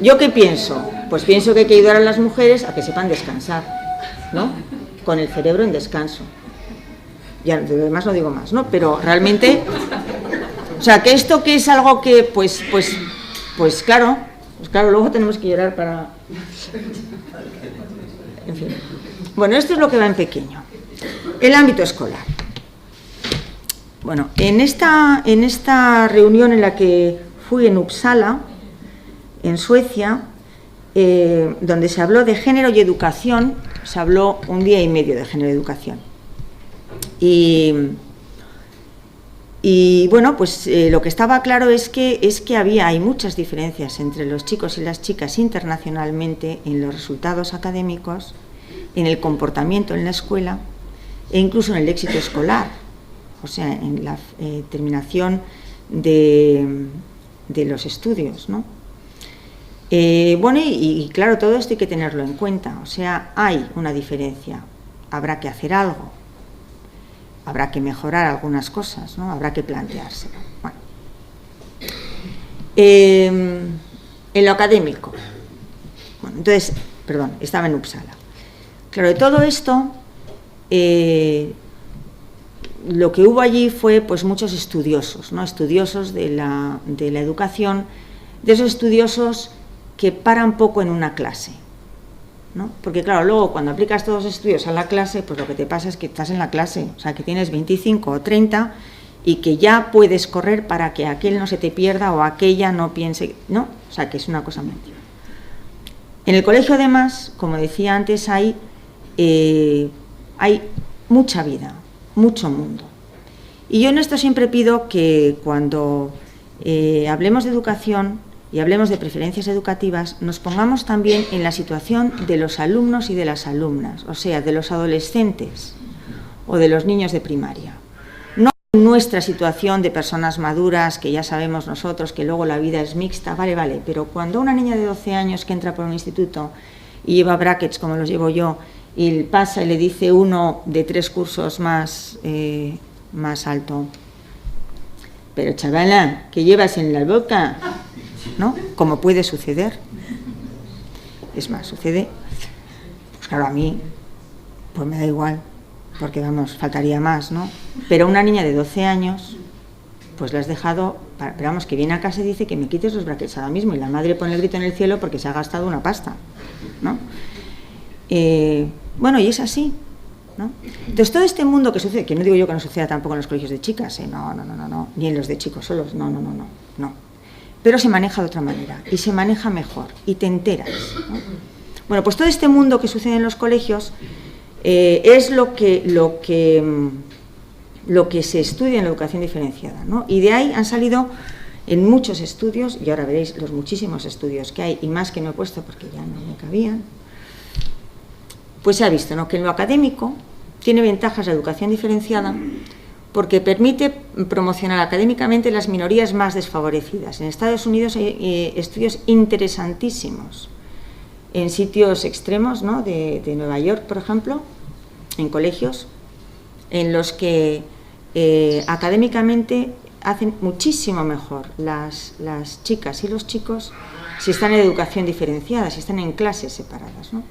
¿Yo qué pienso? Pues pienso que hay que ayudar a las mujeres a que sepan descansar, ¿no?, con el cerebro en descanso. Ya, de lo demás no digo más, ¿no? Pero realmente, o sea, que esto que es algo que, pues claro, luego tenemos que llorar para... En fin. Bueno, esto es lo que va en pequeño. El ámbito escolar. Bueno, en esta reunión en la que fui en Uppsala, en Suecia, donde se habló de género y educación, se habló 1 día y medio de género y educación. Y Y bueno, pues lo que estaba claro es que hay muchas diferencias entre los chicos y las chicas internacionalmente en los resultados académicos, en el comportamiento en la escuela e incluso en el éxito escolar, o sea, en la terminación de los estudios, ¿no? Bueno, y claro, todo esto hay que tenerlo en cuenta, o sea, hay una diferencia, habrá que hacer algo, habrá que mejorar algunas cosas, ¿no? Habrá que planteárselo. Bueno. En lo académico, bueno, entonces, perdón, estaba en Uppsala. Claro, de todo esto, lo que hubo allí fue pues muchos estudiosos, ¿no? Estudiosos de la educación, de esos estudiosos que paran poco en una clase, ¿no? Porque claro, luego cuando aplicas todos los estudios a la clase, pues lo que te pasa es que estás en la clase, o sea, que tienes 25 o 30 y que ya puedes correr para que aquel no se te pierda o aquella no piense, ¿no? O sea, que es una cosa mentira. En el colegio, además, como decía antes, hay mucha vida, mucho mundo. Y yo en esto siempre pido que cuando hablemos de educación y hablemos de preferencias educativas, nos pongamos también en la situación de los alumnos y de las alumnas, o sea, de los adolescentes o de los niños de primaria. No en nuestra situación de personas maduras, que ya sabemos nosotros que luego la vida es mixta, vale, pero cuando una niña de 12 años que entra por un instituto y lleva brackets como los llevo yo, y pasa y le dice uno de 3 cursos más alto, pero chavala, ¿qué llevas en la boca? ¿No? Como puede suceder. Es más, sucede, pues claro, a mí pues me da igual, porque vamos, faltaría más, ¿no? Pero una niña de 12 años, pues la has dejado, pero vamos, que viene a casa y dice que me quites los brackets ahora mismo, y la madre pone el grito en el cielo porque se ha gastado una pasta, ¿no? Bueno, y es así, ¿no? Entonces todo este mundo que sucede, que no digo yo que no suceda tampoco en los colegios de chicas, no, ni en los de chicos solos, no, pero se maneja de otra manera, y se maneja mejor, y te enteras, ¿no? Bueno, pues todo este mundo que sucede en los colegios es lo que se estudia en la educación diferenciada, ¿no? Y de ahí han salido en muchos estudios, y ahora veréis los muchísimos estudios que hay, y más que no he puesto porque ya no me cabían, pues se ha visto, ¿no?, que en lo académico tiene ventajas la educación diferenciada porque permite promocionar académicamente las minorías más desfavorecidas. En Estados Unidos hay estudios interesantísimos en sitios extremos, ¿no?, de Nueva York, por ejemplo, en colegios, en los que académicamente hacen muchísimo mejor las chicas y los chicos si están en educación diferenciada, si están en clases separadas, ¿no?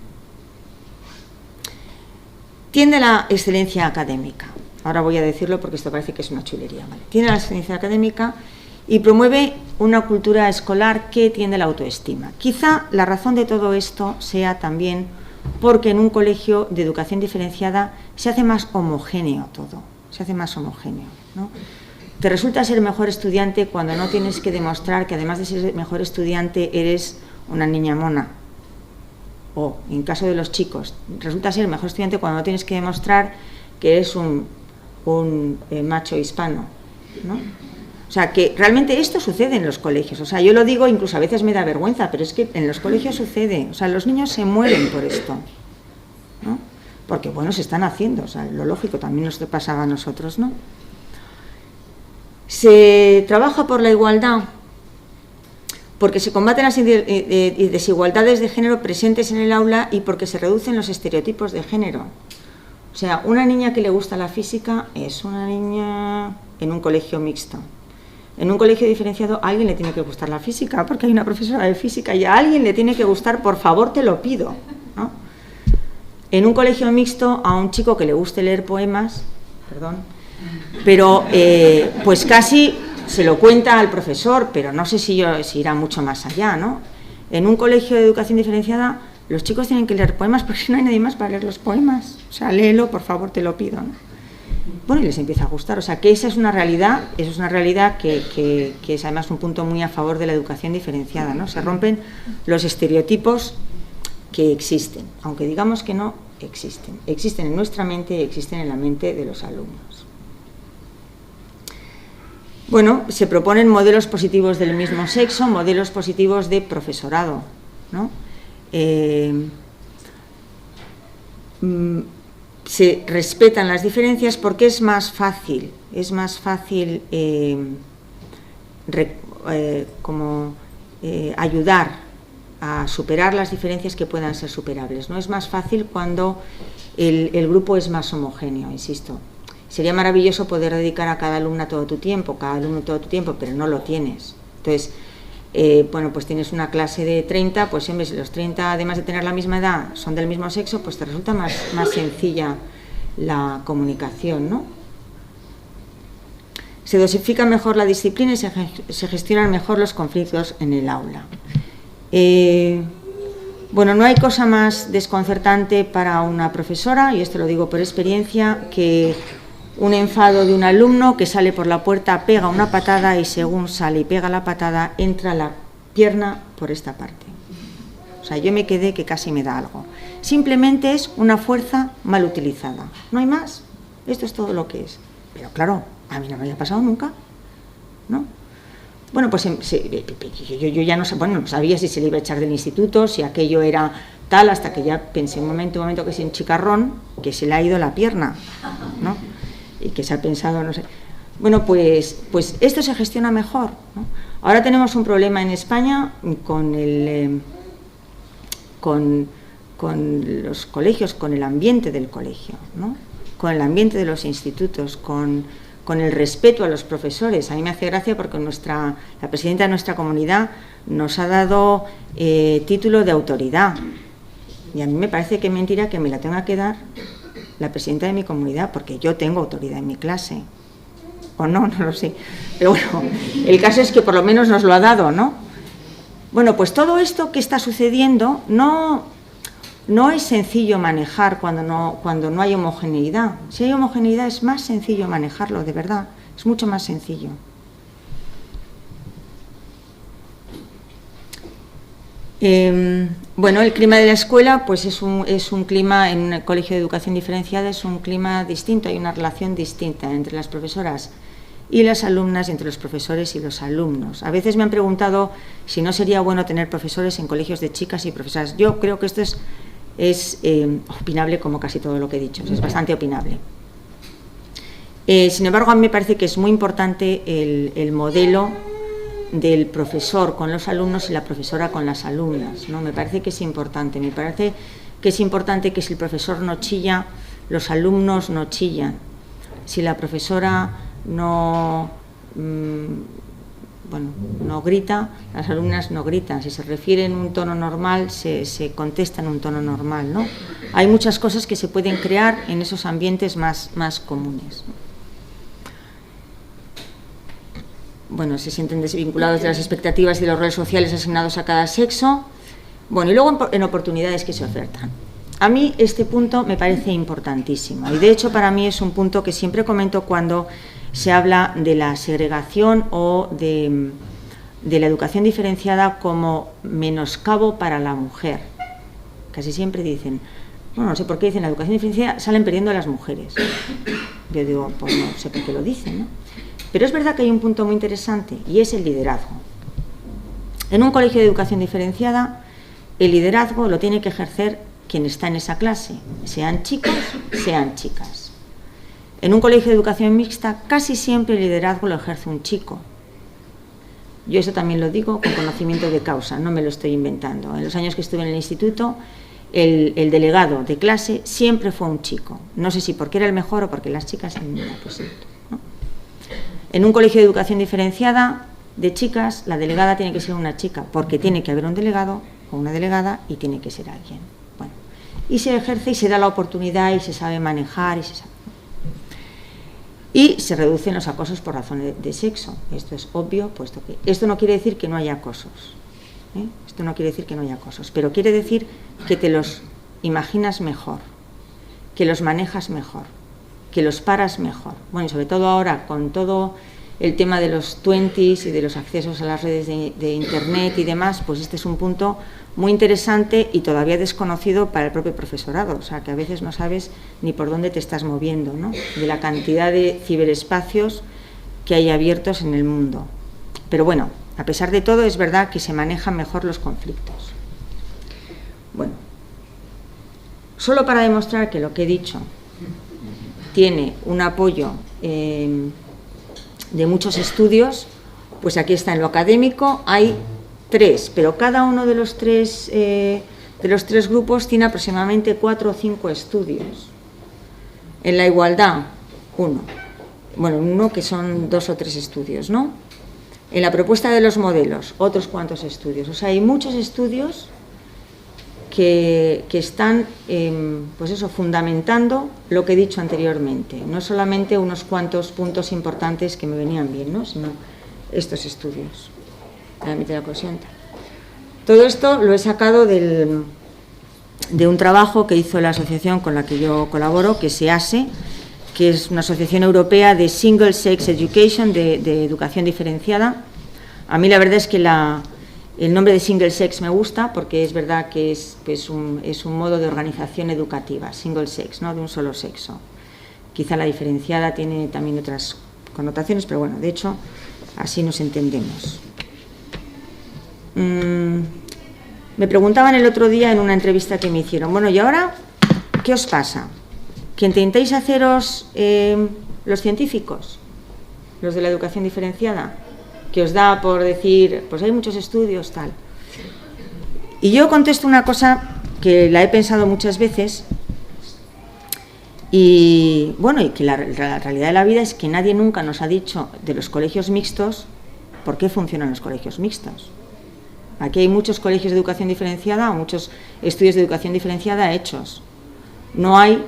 Tiende la excelencia académica. Ahora voy a decirlo porque esto parece que es una chulería, ¿vale? Tiene la excelencia académica y promueve una cultura escolar que tiende a la autoestima. Quizá la razón de todo esto sea también porque en un colegio de educación diferenciada se hace más homogéneo todo, se hace más homogéneo, ¿no? Te resulta ser mejor estudiante cuando no tienes que demostrar que además de ser mejor estudiante eres una niña mona. O, en caso de los chicos, resulta ser mejor estudiante cuando no tienes que demostrar que eres un macho hispano, ¿no? O sea, que realmente esto sucede en los colegios. O sea, yo lo digo, incluso a veces me da vergüenza, pero es que en los colegios sucede. O sea, los niños se mueren por esto, ¿no? Porque, bueno, se están haciendo. O sea, lo lógico también nos pasaba a nosotros, ¿no? Se trabaja por la igualdad porque se combaten las desigualdades de género presentes en el aula y porque se reducen los estereotipos de género. O sea, una niña que le gusta la física es una niña en un colegio mixto. En un colegio diferenciado a alguien le tiene que gustar la física porque hay una profesora de física y a alguien le tiene que gustar, por favor, te lo pido, ¿no? En un colegio mixto a un chico que le guste leer poemas, perdón, pero pues casi se lo cuenta al profesor, pero no sé si irá mucho más allá, ¿no? En un colegio de educación diferenciada los chicos tienen que leer poemas porque no hay nadie más para leer los poemas. O sea, léelo, por favor, te lo pido, ¿no? Bueno, y les empieza a gustar. O sea, que esa es una realidad que es además un punto muy a favor de la educación diferenciada, ¿no? Se rompen los estereotipos que existen, aunque digamos que no existen. Existen en nuestra mente y existen en la mente de los alumnos. Bueno, se proponen modelos positivos del mismo sexo, modelos positivos de profesorado, ¿no? Se respetan las diferencias porque es más fácil ayudar a superar las diferencias que puedan ser superables, ¿no? Es más fácil cuando el grupo es más homogéneo, insisto. Sería maravilloso poder dedicar a cada alumna todo tu tiempo, pero no lo tienes. Entonces, bueno, pues tienes una clase de 30, pues siempre si los 30, además de tener la misma edad, son del mismo sexo, pues te resulta más sencilla la comunicación, ¿no? Se dosifica mejor la disciplina y se gestionan mejor los conflictos en el aula. Bueno, no hay cosa más desconcertante para una profesora, y esto lo digo por experiencia, que un enfado de un alumno que sale por la puerta, pega una patada y según sale y pega la patada, entra la pierna por esta parte. O sea, yo me quedé que casi me da algo. Simplemente es una fuerza mal utilizada. No hay más. Esto es todo lo que es. Pero claro, a mí no me había pasado nunca, ¿no? Bueno, pues yo ya no sabía si se le iba a echar del instituto, si aquello era tal, hasta que ya pensé un momento que es un chicarrón, que se le ha ido la pierna, ¿no? Y que se ha pensado, no sé. Bueno, pues esto se gestiona mejor, ¿no? Ahora tenemos un problema en España con los colegios, con el ambiente del colegio, ¿no? Con el ambiente de los institutos, con el respeto a los profesores. A mí me hace gracia porque la presidenta de nuestra comunidad nos ha dado título de autoridad. Y a mí me parece que es mentira que me la tenga que dar la presidenta de mi comunidad, porque yo tengo autoridad en mi clase. O no lo sé. Pero bueno, el caso es que por lo menos nos lo ha dado, ¿no? Bueno, pues todo esto que está sucediendo no es sencillo manejar cuando no hay homogeneidad. Si hay homogeneidad es más sencillo manejarlo, de verdad. Es mucho más sencillo. Bueno, el clima de la escuela pues es un clima, en el colegio de educación diferenciada es un clima distinto, hay una relación distinta entre las profesoras y las alumnas y entre los profesores y los alumnos. A veces me han preguntado si no sería bueno tener profesores en colegios de chicas y profesoras. Yo creo que esto es opinable como casi todo lo que he dicho, es bastante opinable. Sin embargo, a mí me parece que es muy importante el modelo del profesor con los alumnos y la profesora con las alumnas, ¿no? Me parece que es importante, que si el profesor no chilla, los alumnos no chillan. Si la profesora no grita, las alumnas no gritan. Si se refiere en un tono normal, se contesta en un tono normal, ¿no? Hay muchas cosas que se pueden crear en esos ambientes más comunes. Bueno, se sienten desvinculados de las expectativas y de los roles sociales asignados a cada sexo. Bueno, y luego en oportunidades que se ofertan. A mí este punto me parece importantísimo y de hecho para mí es un punto que siempre comento cuando se habla de la segregación o de la educación diferenciada como menoscabo para la mujer. Casi siempre dicen, no sé por qué dicen la educación diferenciada, salen perdiendo a las mujeres. Yo digo, pues no sé por qué lo dicen, ¿no? Pero es verdad que hay un punto muy interesante y es el liderazgo. En un colegio de educación diferenciada, el liderazgo lo tiene que ejercer quien está en esa clase, sean chicos, sean chicas. En un colegio de educación mixta, casi siempre el liderazgo lo ejerce un chico. Yo eso también lo digo con conocimiento de causa, no me lo estoy inventando. En los años que estuve en el instituto, el delegado de clase siempre fue un chico. No sé si porque era el mejor o porque las chicas pues, ¿no? En un colegio de educación diferenciada de chicas, la delegada tiene que ser una chica, porque tiene que haber un delegado o una delegada y tiene que ser alguien. Bueno, y se ejerce y se da la oportunidad y se sabe manejar y se reducen los acosos por razón de sexo. Esto es obvio, puesto que esto no quiere decir que no haya acosos. Esto no quiere decir que no haya acosos, pero quiere decir que te los imaginas mejor, que los manejas mejor, que los paras mejor. Bueno, y sobre todo ahora con todo el tema de los 20s y de los accesos a las redes de internet y demás, pues este es un punto muy interesante y todavía desconocido para el propio profesorado, o sea que a veces no sabes ni por dónde te estás moviendo, ¿no? De la cantidad de ciberespacios que hay abiertos en el mundo. Pero bueno, a pesar de todo, es verdad que se manejan mejor los conflictos. Bueno, solo para demostrar que lo que he dicho tiene un apoyo de muchos estudios, pues aquí está en lo académico, hay 3, pero cada uno de los tres grupos tiene aproximadamente 4 o 5 estudios. En la igualdad, 1. Bueno, uno que son 2 o 3 estudios, ¿no? En la propuesta de los modelos, otros cuantos estudios. O sea, hay muchos estudios que están, pues eso, fundamentando lo que he dicho anteriormente. No solamente unos cuantos puntos importantes que me venían bien, ¿no? Sino estos estudios. La mitad de la cohesión. Todo esto lo he sacado de un trabajo que hizo la asociación con la que yo colaboro, que es SEASE, que es una asociación europea de Single Sex Education, de educación diferenciada. A mí la verdad es que el nombre de Single Sex me gusta, porque es verdad que es un modo de organización educativa, Single Sex, ¿no? De un solo sexo. Quizá la diferenciada tiene también otras connotaciones, pero bueno, de hecho, así nos entendemos. Me preguntaban el otro día en una entrevista que me hicieron, bueno, ¿y ahora qué os pasa? ¿Que intentéis haceros los científicos, los de la educación diferenciada? Que os da por decir, pues hay muchos estudios, tal. Y yo contesto una cosa que la he pensado muchas veces, y bueno, y que la realidad de la vida es que nadie nunca nos ha dicho de los colegios mixtos por qué funcionan los colegios mixtos. Aquí hay muchos colegios de educación diferenciada o muchos estudios de educación diferenciada hechos. No hay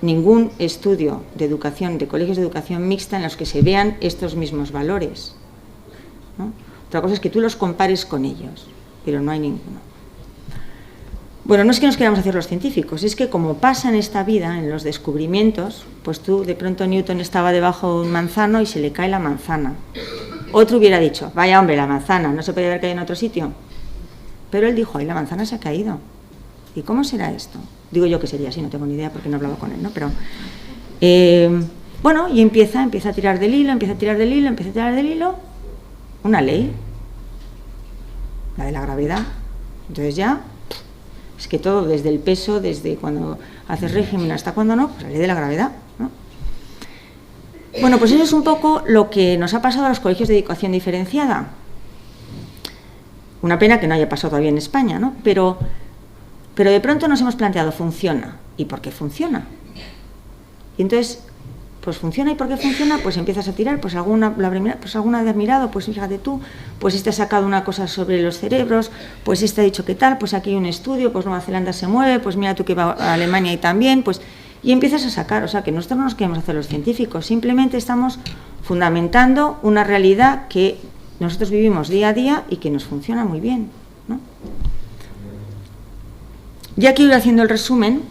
ningún estudio de educación, de colegios de educación mixta en los que se vean estos mismos valores, ¿no? Otra cosa es que tú los compares con ellos, pero no hay ninguno. Bueno, no es que nos queramos hacer los científicos, es que como pasa en esta vida, en los descubrimientos, pues tú, de pronto Newton estaba debajo de un manzano y se le cae la manzana. Otro hubiera dicho, vaya hombre, la manzana, no se podía haber caído en otro sitio. Pero él dijo, ay, la manzana se ha caído. ¿Y cómo será esto? Digo yo que sería así, no tengo ni idea porque no he hablado con él, ¿no? Pero, bueno, y empieza a tirar del hilo, empieza a tirar del hilo, una ley, la de la gravedad. Entonces ya, es que todo, desde el peso, desde cuando haces régimen hasta cuando no, pues la ley de la gravedad, ¿no? Bueno, pues eso es un poco lo que nos ha pasado a los colegios de educación diferenciada. Una pena que no haya pasado todavía en España, ¿no? Pero de pronto nos hemos planteado, ¿funciona? ¿Y por qué funciona? Y entonces, pues funciona, ¿y por qué funciona? Pues empiezas a tirar, pues alguna has mirado, pues fíjate tú, pues este ha sacado una cosa sobre los cerebros, pues este ha dicho qué tal, pues aquí hay un estudio, pues Nueva Zelanda se mueve, pues mira tú que va a Alemania y también, pues... Y empiezas a sacar, o sea, que nosotros no nos queremos hacer los científicos, simplemente estamos fundamentando una realidad que nosotros vivimos día a día y que nos funciona muy bien, ¿no? Ya que ir haciendo el resumen,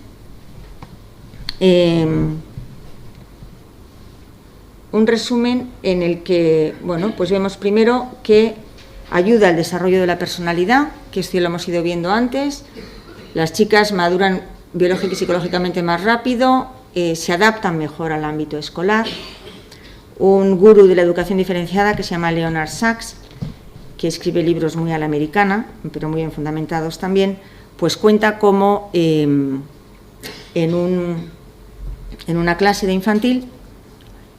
un resumen en el que, bueno, pues vemos primero que ayuda al desarrollo de la personalidad, que esto lo hemos ido viendo antes, las chicas maduran biológica y psicológicamente más rápido, se adaptan mejor al ámbito escolar. Un gurú de la educación diferenciada que se llama Leonard Sachs, que escribe libros muy a la americana, pero muy bien fundamentados también, pues cuenta cómo en una clase de infantil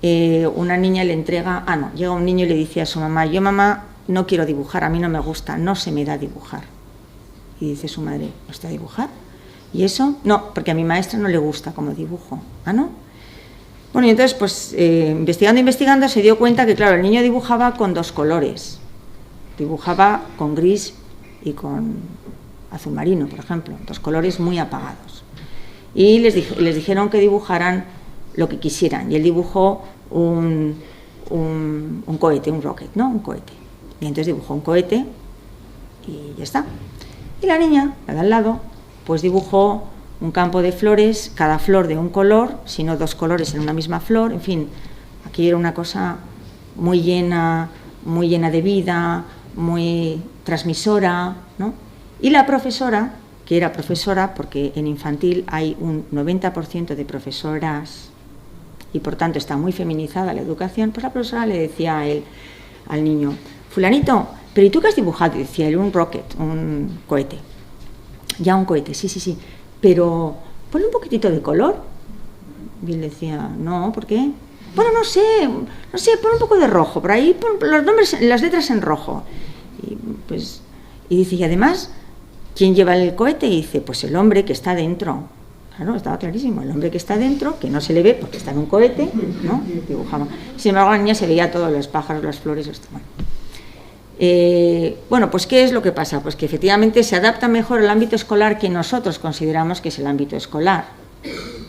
una niña le entrega, llega un niño y le dice a su mamá, yo mamá no quiero dibujar, a mí no me gusta, no se me da dibujar. Y dice su madre, ¿no está a dibujar? ¿Y eso? No, porque a mi maestra no le gusta como dibujo. ¿Ah, no? Bueno, y entonces, pues, investigando, se dio cuenta que, claro, el niño dibujaba con 2 colores. Dibujaba con gris y con azul marino, por ejemplo, 2 colores muy apagados. Y les dijeron que dibujaran lo que quisieran. Y él dibujó un cohete, un rocket, ¿no? Un cohete. Y entonces dibujó un cohete y ya está. Y la niña, la de al lado, pues dibujó un campo de flores, cada flor de un color, si no 2 colores en una misma flor, en fin, aquí era una cosa muy llena de vida, muy transmisora, ¿no? Y la profesora, que era profesora, porque en infantil hay un 90% de profesoras y por tanto está muy feminizada la educación, pues la profesora le decía a él, al niño, fulanito, ¿pero y tú qué has dibujado? Y decía él, un rocket, un cohete. Ya, un cohete, sí, pero ponle un poquitito de color. Y él decía, no, ¿por qué? Bueno, no sé, pon un poco de rojo, por ahí pon los nombres, las letras en rojo. Y dice, y además, ¿quién lleva el cohete? Y dice, pues el hombre que está dentro. Claro, estaba clarísimo, el hombre que está dentro, que no se le ve porque está en un cohete, ¿no? Dibujaba. Sin embargo, la niña se veía todos los pájaros, las flores, esto. Bueno, pues ¿qué es lo que pasa? Pues que efectivamente se adapta mejor al ámbito escolar que nosotros consideramos que es el ámbito escolar.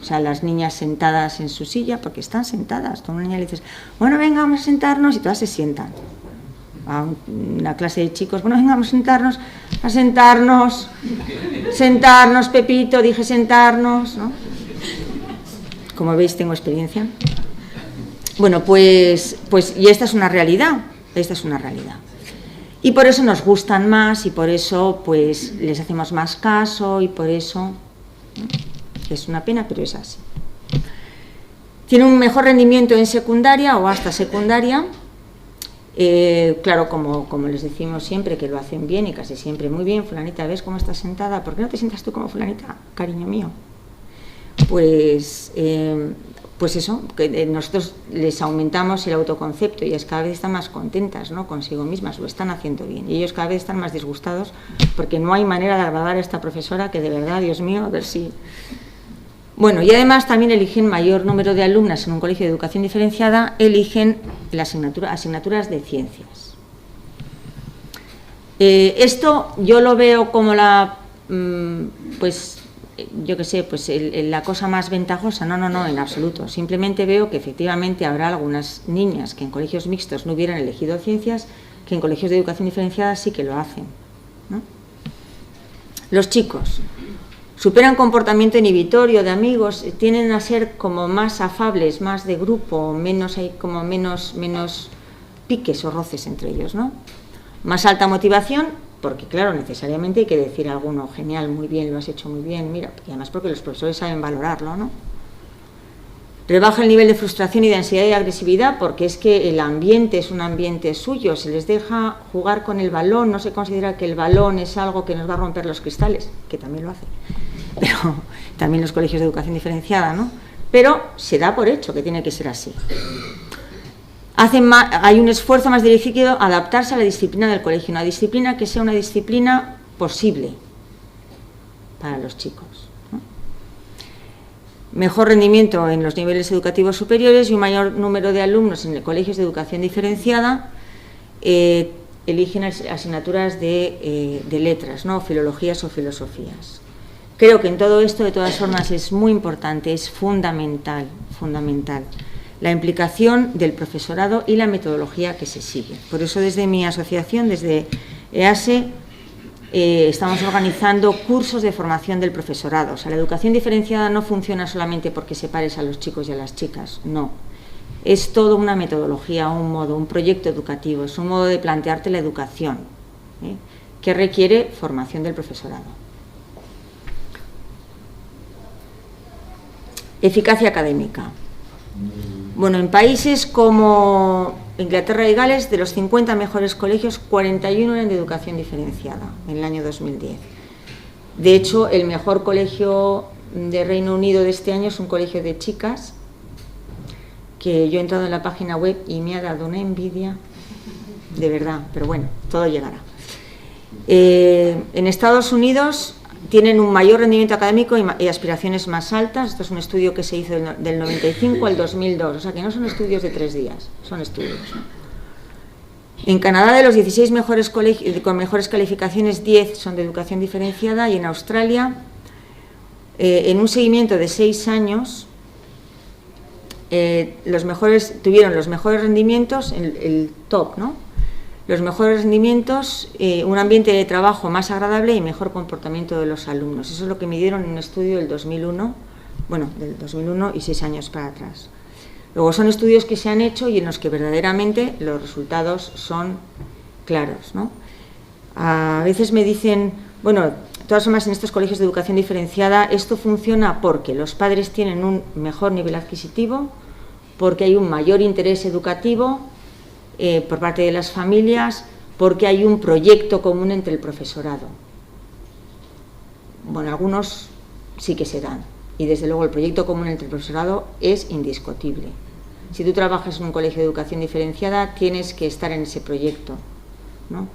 O sea, las niñas sentadas en su silla, porque están sentadas. Tú a una niña le dices, bueno, venga, vamos a sentarnos, y todas se sientan. A una clase de chicos, bueno, venga, vamos a sentarnos, Pepito, dije sentarnos, ¿no? Como veis, tengo experiencia. Bueno, pues y esta es una realidad, Y por eso nos gustan más, y por eso, pues, les hacemos más caso, y por eso, es una pena, pero es así. Tiene un mejor rendimiento en secundaria o hasta secundaria. Claro, como les decimos siempre, que lo hacen bien y casi siempre muy bien. Fulanita, ¿ves cómo estás sentada? ¿Por qué no te sientas tú como fulanita, cariño mío? Pues eso, que nosotros les aumentamos el autoconcepto y ellas cada vez están más contentas, ¿no?, consigo mismas, lo están haciendo bien. Y ellos cada vez están más disgustados porque no hay manera de agradar a esta profesora, que de verdad, Dios mío, a ver si... Bueno, y además también eligen mayor número de alumnas en un colegio de educación diferenciada, eligen las asignaturas de ciencias. Esto yo lo veo como la, pues, yo qué sé, pues la cosa más ventajosa. No, en absoluto. Simplemente veo que efectivamente habrá algunas niñas que en colegios mixtos no hubieran elegido ciencias, que en colegios de educación diferenciada sí que lo hacen, ¿no? Los chicos superan comportamiento inhibitorio de amigos, tienden a ser como más afables, más de grupo, hay como menos piques o roces entre ellos, ¿no? Más alta motivación, porque claro, necesariamente hay que decir a alguno, genial, muy bien, lo has hecho muy bien, mira, y además porque los profesores saben valorarlo, ¿no? Rebaja el nivel de frustración y de ansiedad y agresividad, porque es que el ambiente es un ambiente suyo, se les deja jugar con el balón, no se considera que el balón es algo que nos va a romper los cristales, que también lo hace, pero también los colegios de educación diferenciada, ¿no? Pero se da por hecho que tiene que ser así. Hay un esfuerzo más dirigido a adaptarse a la disciplina del colegio, una disciplina que sea una disciplina posible para los chicos, ¿no? Mejor rendimiento en los niveles educativos superiores y un mayor número de alumnos en colegios de educación diferenciada eligen asignaturas de letras, ¿no?, filologías o filosofías. Creo que en todo esto, de todas formas, es muy importante, es fundamental, la implicación del profesorado y la metodología que se sigue. Por eso, desde mi asociación, desde EASE, estamos organizando cursos de formación del profesorado. O sea, la educación diferenciada no funciona solamente porque separes a los chicos y a las chicas, no. Es toda una metodología, un modo, un proyecto educativo, es un modo de plantearte la educación, que requiere formación del profesorado. Eficacia académica. Bueno, en países como Inglaterra y Gales, de los 50 mejores colegios, 41 eran de educación diferenciada en el año 2010. De hecho, el mejor colegio de Reino Unido de este año es un colegio de chicas, que yo he entrado en la página web y me ha dado una envidia, de verdad, pero bueno, todo llegará. En Estados Unidos tienen un mayor rendimiento académico y aspiraciones más altas. Esto es un estudio que se hizo del 95 al 2002, o sea que no son estudios de 3 días, son estudios, ¿no? En Canadá, de los 16 mejores colegios con mejores calificaciones, 10 son de educación diferenciada, y en Australia, en un seguimiento de 6 años, tuvieron los mejores rendimientos, el top, ¿no?, los mejores rendimientos, un ambiente de trabajo más agradable y mejor comportamiento de los alumnos. Eso es lo que midieron en un estudio del 2001, del 2001 y 6 años para atrás. Luego son estudios que se han hecho y en los que verdaderamente los resultados son claros, ¿no? A veces me dicen, bueno, de todas formas, en estos colegios de educación diferenciada esto funciona porque los padres tienen un mejor nivel adquisitivo, porque hay un mayor interés educativo por parte de las familias, porque hay un proyecto común entre el profesorado. Bueno, algunos sí que se dan, y desde luego el proyecto común entre el profesorado es indiscutible. Si tú trabajas en un colegio de educación diferenciada, tienes que estar en ese proyecto, ¿no?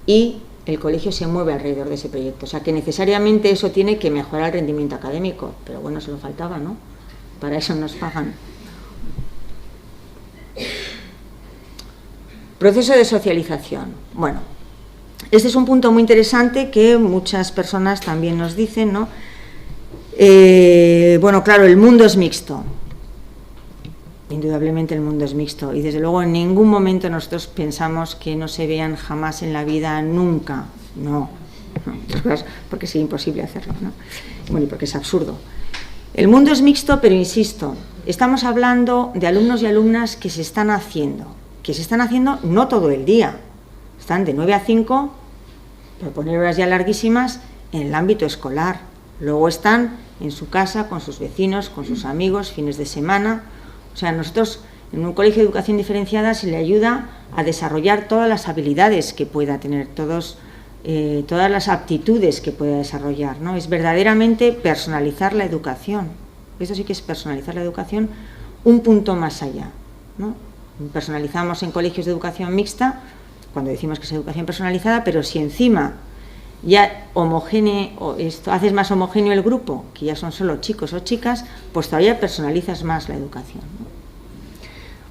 Y el colegio se mueve alrededor de ese proyecto, o sea que necesariamente eso tiene que mejorar el rendimiento académico, pero bueno, solo faltaba, ¿no? Para eso nos pagan. Proceso de socialización. Bueno, este es un punto muy interesante que muchas personas también nos dicen, ¿no? Bueno, claro, el mundo es mixto. Indudablemente el mundo es mixto y desde luego en ningún momento nosotros pensamos que no se vean jamás en la vida, nunca. No, porque es imposible hacerlo, ¿no? Bueno, y porque es absurdo. El mundo es mixto, pero insisto, estamos hablando de alumnos y alumnas que se están haciendo no todo el día, están de 9 a 5, por poner horas ya larguísimas, en el ámbito escolar. Luego están en su casa, con sus vecinos, con sus amigos, fines de semana. O sea, nosotros en un colegio de educación diferenciada se le ayuda a desarrollar todas las habilidades que pueda tener, todas las aptitudes que pueda desarrollar, ¿no? Es verdaderamente personalizar la educación. Eso sí que es personalizar la educación un punto más allá, ¿no? Personalizamos en colegios de educación mixta, cuando decimos que es educación personalizada, pero si encima ya haces más homogéneo el grupo, que ya son solo chicos o chicas, pues todavía personalizas más la educación, ¿no?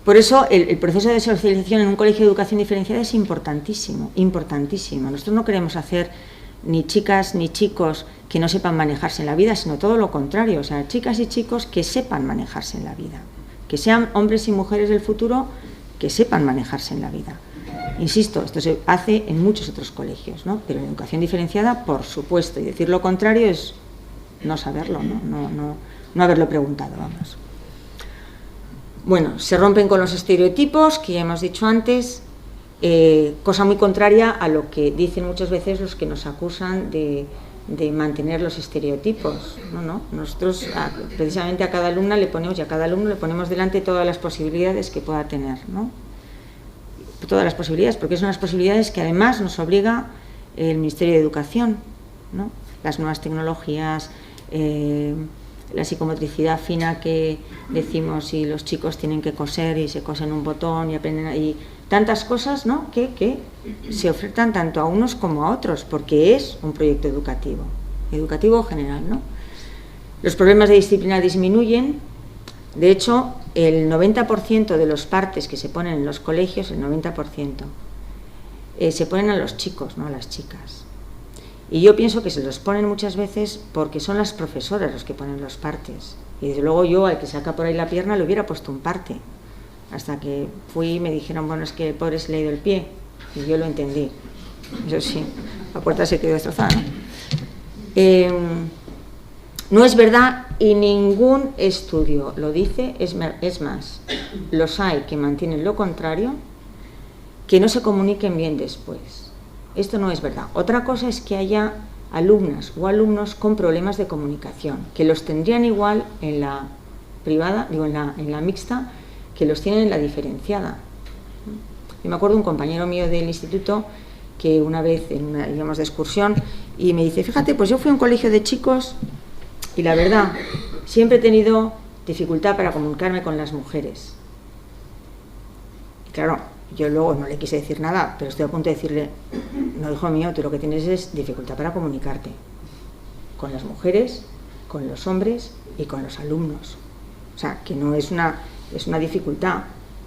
Por eso el proceso de socialización en un colegio de educación diferenciada es importantísimo, importantísimo. Nosotros no queremos hacer ni chicas ni chicos que no sepan manejarse en la vida, sino todo lo contrario, o sea, chicas y chicos que sepan manejarse en la vida, que sean hombres y mujeres del futuro que sepan manejarse en la vida. Insisto, esto se hace en muchos otros colegios, ¿no? Pero en educación diferenciada, por supuesto, y decir lo contrario es no saberlo, no haberlo preguntado, vamos. Bueno, se rompen con los estereotipos, que ya hemos dicho antes, cosa muy contraria a lo que dicen muchas veces los que nos acusan de mantener los estereotipos. No. Nosotros precisamente a cada alumna le ponemos delante todas las posibilidades que pueda tener, ¿no? Todas las posibilidades, porque son las posibilidades que además nos obliga el Ministerio de Educación, ¿no? Las nuevas tecnologías, la psicomotricidad fina que decimos, y los chicos tienen que coser y se cosen un botón y aprenden, y tantas cosas, ¿no? que se ofertan tanto a unos como a otros, porque es un proyecto educativo general, ¿no? Los problemas de disciplina disminuyen. De hecho, el 90% de los partes que se ponen en los colegios, el 90%, se ponen a los chicos, no a las chicas. Y yo pienso que se los ponen muchas veces porque son las profesoras los que ponen los partes. Y desde luego yo, al que saca por ahí la pierna, le hubiera puesto un parte. Hasta que fui y me dijeron, bueno, es que el pobre se le ha ido el pie. Y yo lo entendí. Eso sí, la puerta se quedó destrozada, ¿no? No es verdad, y ningún estudio lo dice, es más, los hay que mantienen lo contrario, que no se comuniquen bien después. Esto no es verdad. Otra cosa es que haya alumnas o alumnos con problemas de comunicación, que los tendrían igual en la privada, en la mixta, que los tienen en la diferenciada. Yo me acuerdo un compañero mío del instituto que una vez íbamos de excursión y me dice, fíjate, pues yo fui a un colegio de chicos y la verdad, siempre he tenido dificultad para comunicarme con las mujeres. Y claro, yo luego no le quise decir nada, pero estoy a punto de decirle, no, hijo mío, tú lo que tienes es dificultad para comunicarte con las mujeres, con los hombres y con los alumnos. O sea, que no es una dificultad,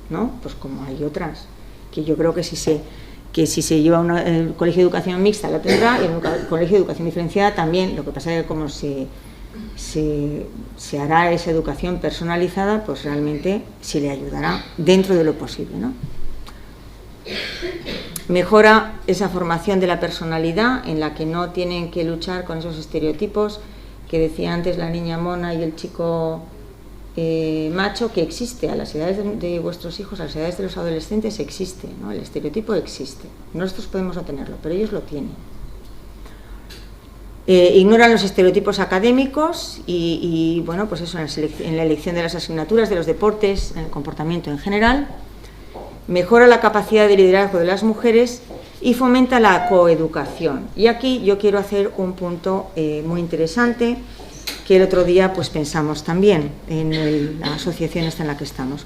¿no? Pues como hay otras, que yo creo que si se lleva a el colegio de educación mixta la tendrá, y en un colegio de educación diferenciada también. Lo que pasa es que como se hará esa educación personalizada, pues realmente se le ayudará dentro de lo posible, ¿no? Mejora esa formación de la personalidad en la que no tienen que luchar con esos estereotipos que decía antes la niña mona y el chico macho, que existe a las edades de vuestros hijos, a las edades de los adolescentes existe, ¿no? El estereotipo existe. Nosotros podemos no tenerlo, pero ellos lo tienen. Ignoran los estereotipos académicos y bueno, pues eso, en la elección de las asignaturas, de los deportes, en el comportamiento en general. Mejora la capacidad de liderazgo de las mujeres y fomenta la coeducación. Y aquí yo quiero hacer un punto muy interesante que el otro día pues pensamos también en la asociación esta en la que estamos.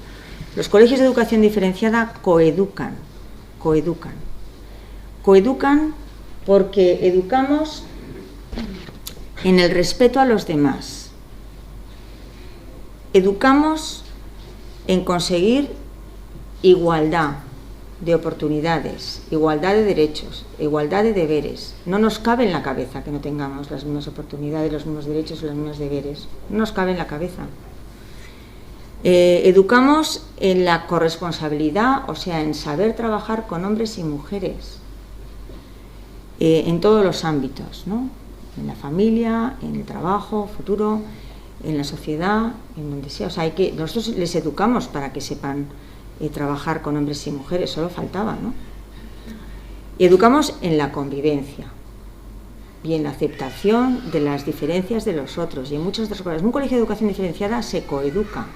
Los colegios de educación diferenciada coeducan porque educamos en el respeto a los demás. Educamos en conseguir igualdad de oportunidades, igualdad de derechos, igualdad de deberes. No nos cabe en la cabeza que no tengamos las mismas oportunidades, los mismos derechos o los mismos deberes. No nos cabe en la cabeza. Educamos en la corresponsabilidad, o sea, en saber trabajar con hombres y mujeres, en todos los ámbitos, ¿no? En la familia, en el trabajo futuro, en la sociedad, en donde sea. O sea, nosotros les educamos para que sepan trabajar con hombres y mujeres, solo faltaba, ¿no? Y educamos en la convivencia y en la aceptación de las diferencias de los otros y en muchas otras cosas. En un colegio de educación diferenciada se coeduca.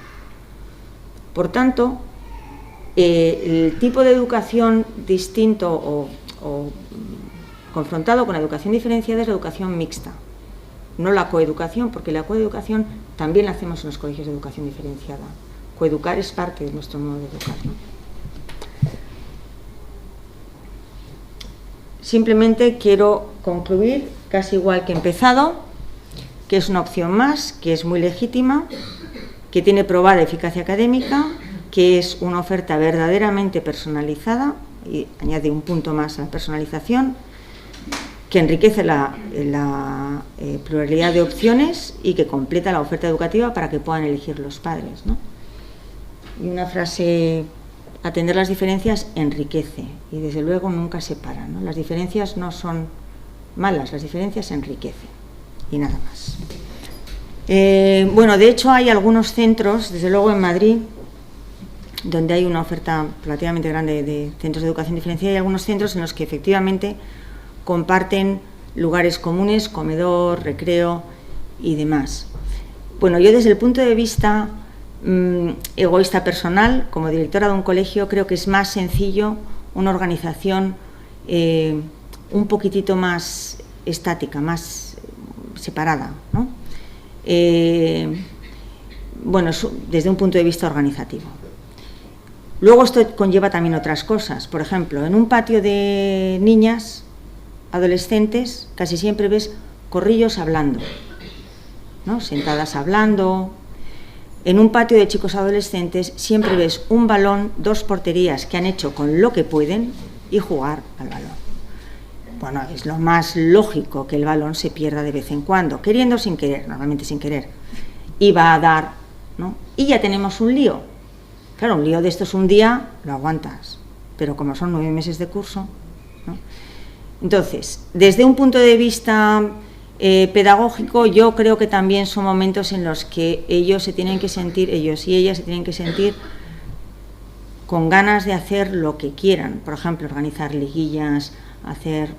Por tanto, el tipo de educación distinto o confrontado con la educación diferenciada es la educación mixta, no la coeducación, porque la coeducación también la hacemos en los colegios de educación diferenciada. Coeducar es parte de nuestro modo de educar, ¿no? Simplemente quiero concluir, casi igual que he empezado, que es una opción más, que es muy legítima, que tiene probada eficacia académica, que es una oferta verdaderamente personalizada, y añade un punto más a la personalización, que enriquece la pluralidad de opciones y que completa la oferta educativa para que puedan elegir los padres, ¿no? Y una frase: atender las diferencias enriquece y desde luego nunca separa, ¿no? Las diferencias no son malas, las diferencias enriquecen y nada más. Bueno, de hecho hay algunos centros, desde luego en Madrid, donde hay una oferta relativamente grande de centros de educación diferenciada, hay algunos centros en los que efectivamente comparten lugares comunes, comedor, recreo y demás. Bueno, yo desde el punto de vista egoísta personal, como directora de un colegio, creo que es más sencillo una organización un poquitito más estática, más separada, ¿no? Bueno, desde un punto de vista organizativo. Luego esto conlleva también otras cosas. Por ejemplo, en un patio de niñas, adolescentes, casi siempre ves corrillos hablando, ¿no? Sentadas hablando. En un patio de chicos adolescentes siempre ves un balón, dos porterías que han hecho con lo que pueden y jugar al balón. Bueno, es lo más lógico que el balón se pierda de vez en cuando, queriendo o sin querer, normalmente sin querer, y va a dar, ¿no? Y ya tenemos un lío. Claro, un lío de estos un día lo aguantas, pero como son 9 meses de curso, ¿no? Entonces, desde un punto de vista pedagógico, yo creo que también son momentos en los que ellos y ellas se tienen que sentir con ganas de hacer lo que quieran. Por ejemplo, organizar liguillas,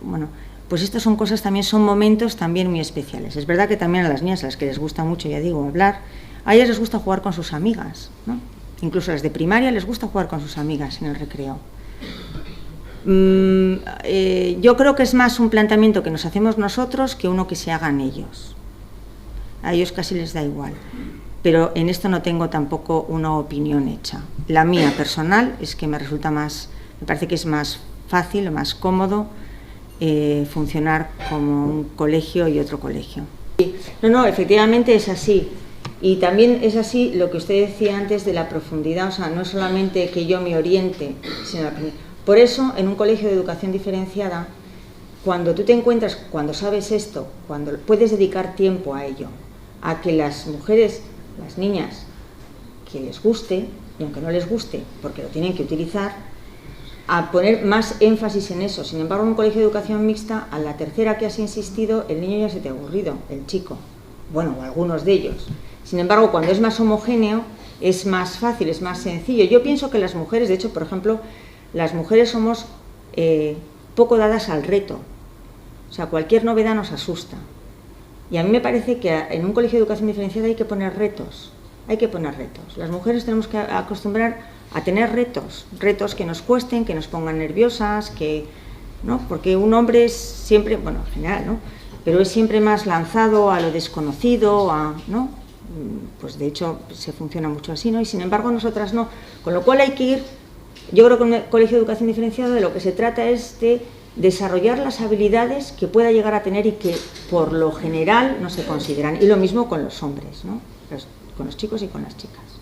bueno, pues estas son cosas también, son momentos también muy especiales. Es verdad que también a las niñas, a las que les gusta mucho, ya digo, hablar, a ellas les gusta jugar con sus amigas, ¿no? Incluso a las de primaria les gusta jugar con sus amigas en el recreo. Yo creo que es más un planteamiento que nos hacemos nosotros que uno que se hagan ellos. A ellos casi les da igual. Pero en esto no tengo tampoco una opinión hecha. La mía personal es que me parece que es más fácil, más cómodo funcionar como un colegio y otro colegio. No, efectivamente es así. Y también es así lo que usted decía antes de la profundidad, o sea, no solamente que yo me oriente, sino por eso en un colegio de educación diferenciada, cuando tú te encuentras, cuando sabes esto, cuando puedes dedicar tiempo a ello, a que las mujeres, las niñas, que les guste, y aunque no les guste, porque lo tienen que utilizar, a poner más énfasis en eso. Sin embargo, en un colegio de educación mixta, a la tercera que has insistido, el niño ya se te ha aburrido, el chico, bueno, o algunos de ellos. Sin embargo, cuando es más homogéneo, es más fácil, es más sencillo. Yo pienso que las mujeres, de hecho, por ejemplo, las mujeres somos poco dadas al reto. O sea, cualquier novedad nos asusta. Y a mí me parece que en un colegio de educación diferenciada hay que poner retos. Hay que poner retos. Las mujeres tenemos que acostumbrar a tener retos. Retos que nos cuesten, que nos pongan nerviosas, ¿no? Porque un hombre es siempre, bueno, en general, ¿no? Pero es siempre más lanzado a lo desconocido, ¿no? Pues de hecho se funciona mucho así, ¿no? Y sin embargo nosotras no. Con lo cual hay que ir, yo creo que en un colegio de educación diferenciada de lo que se trata es de desarrollar las habilidades que pueda llegar a tener y que por lo general no se consideran. Y lo mismo con los hombres, ¿no? Con los chicos y con las chicas.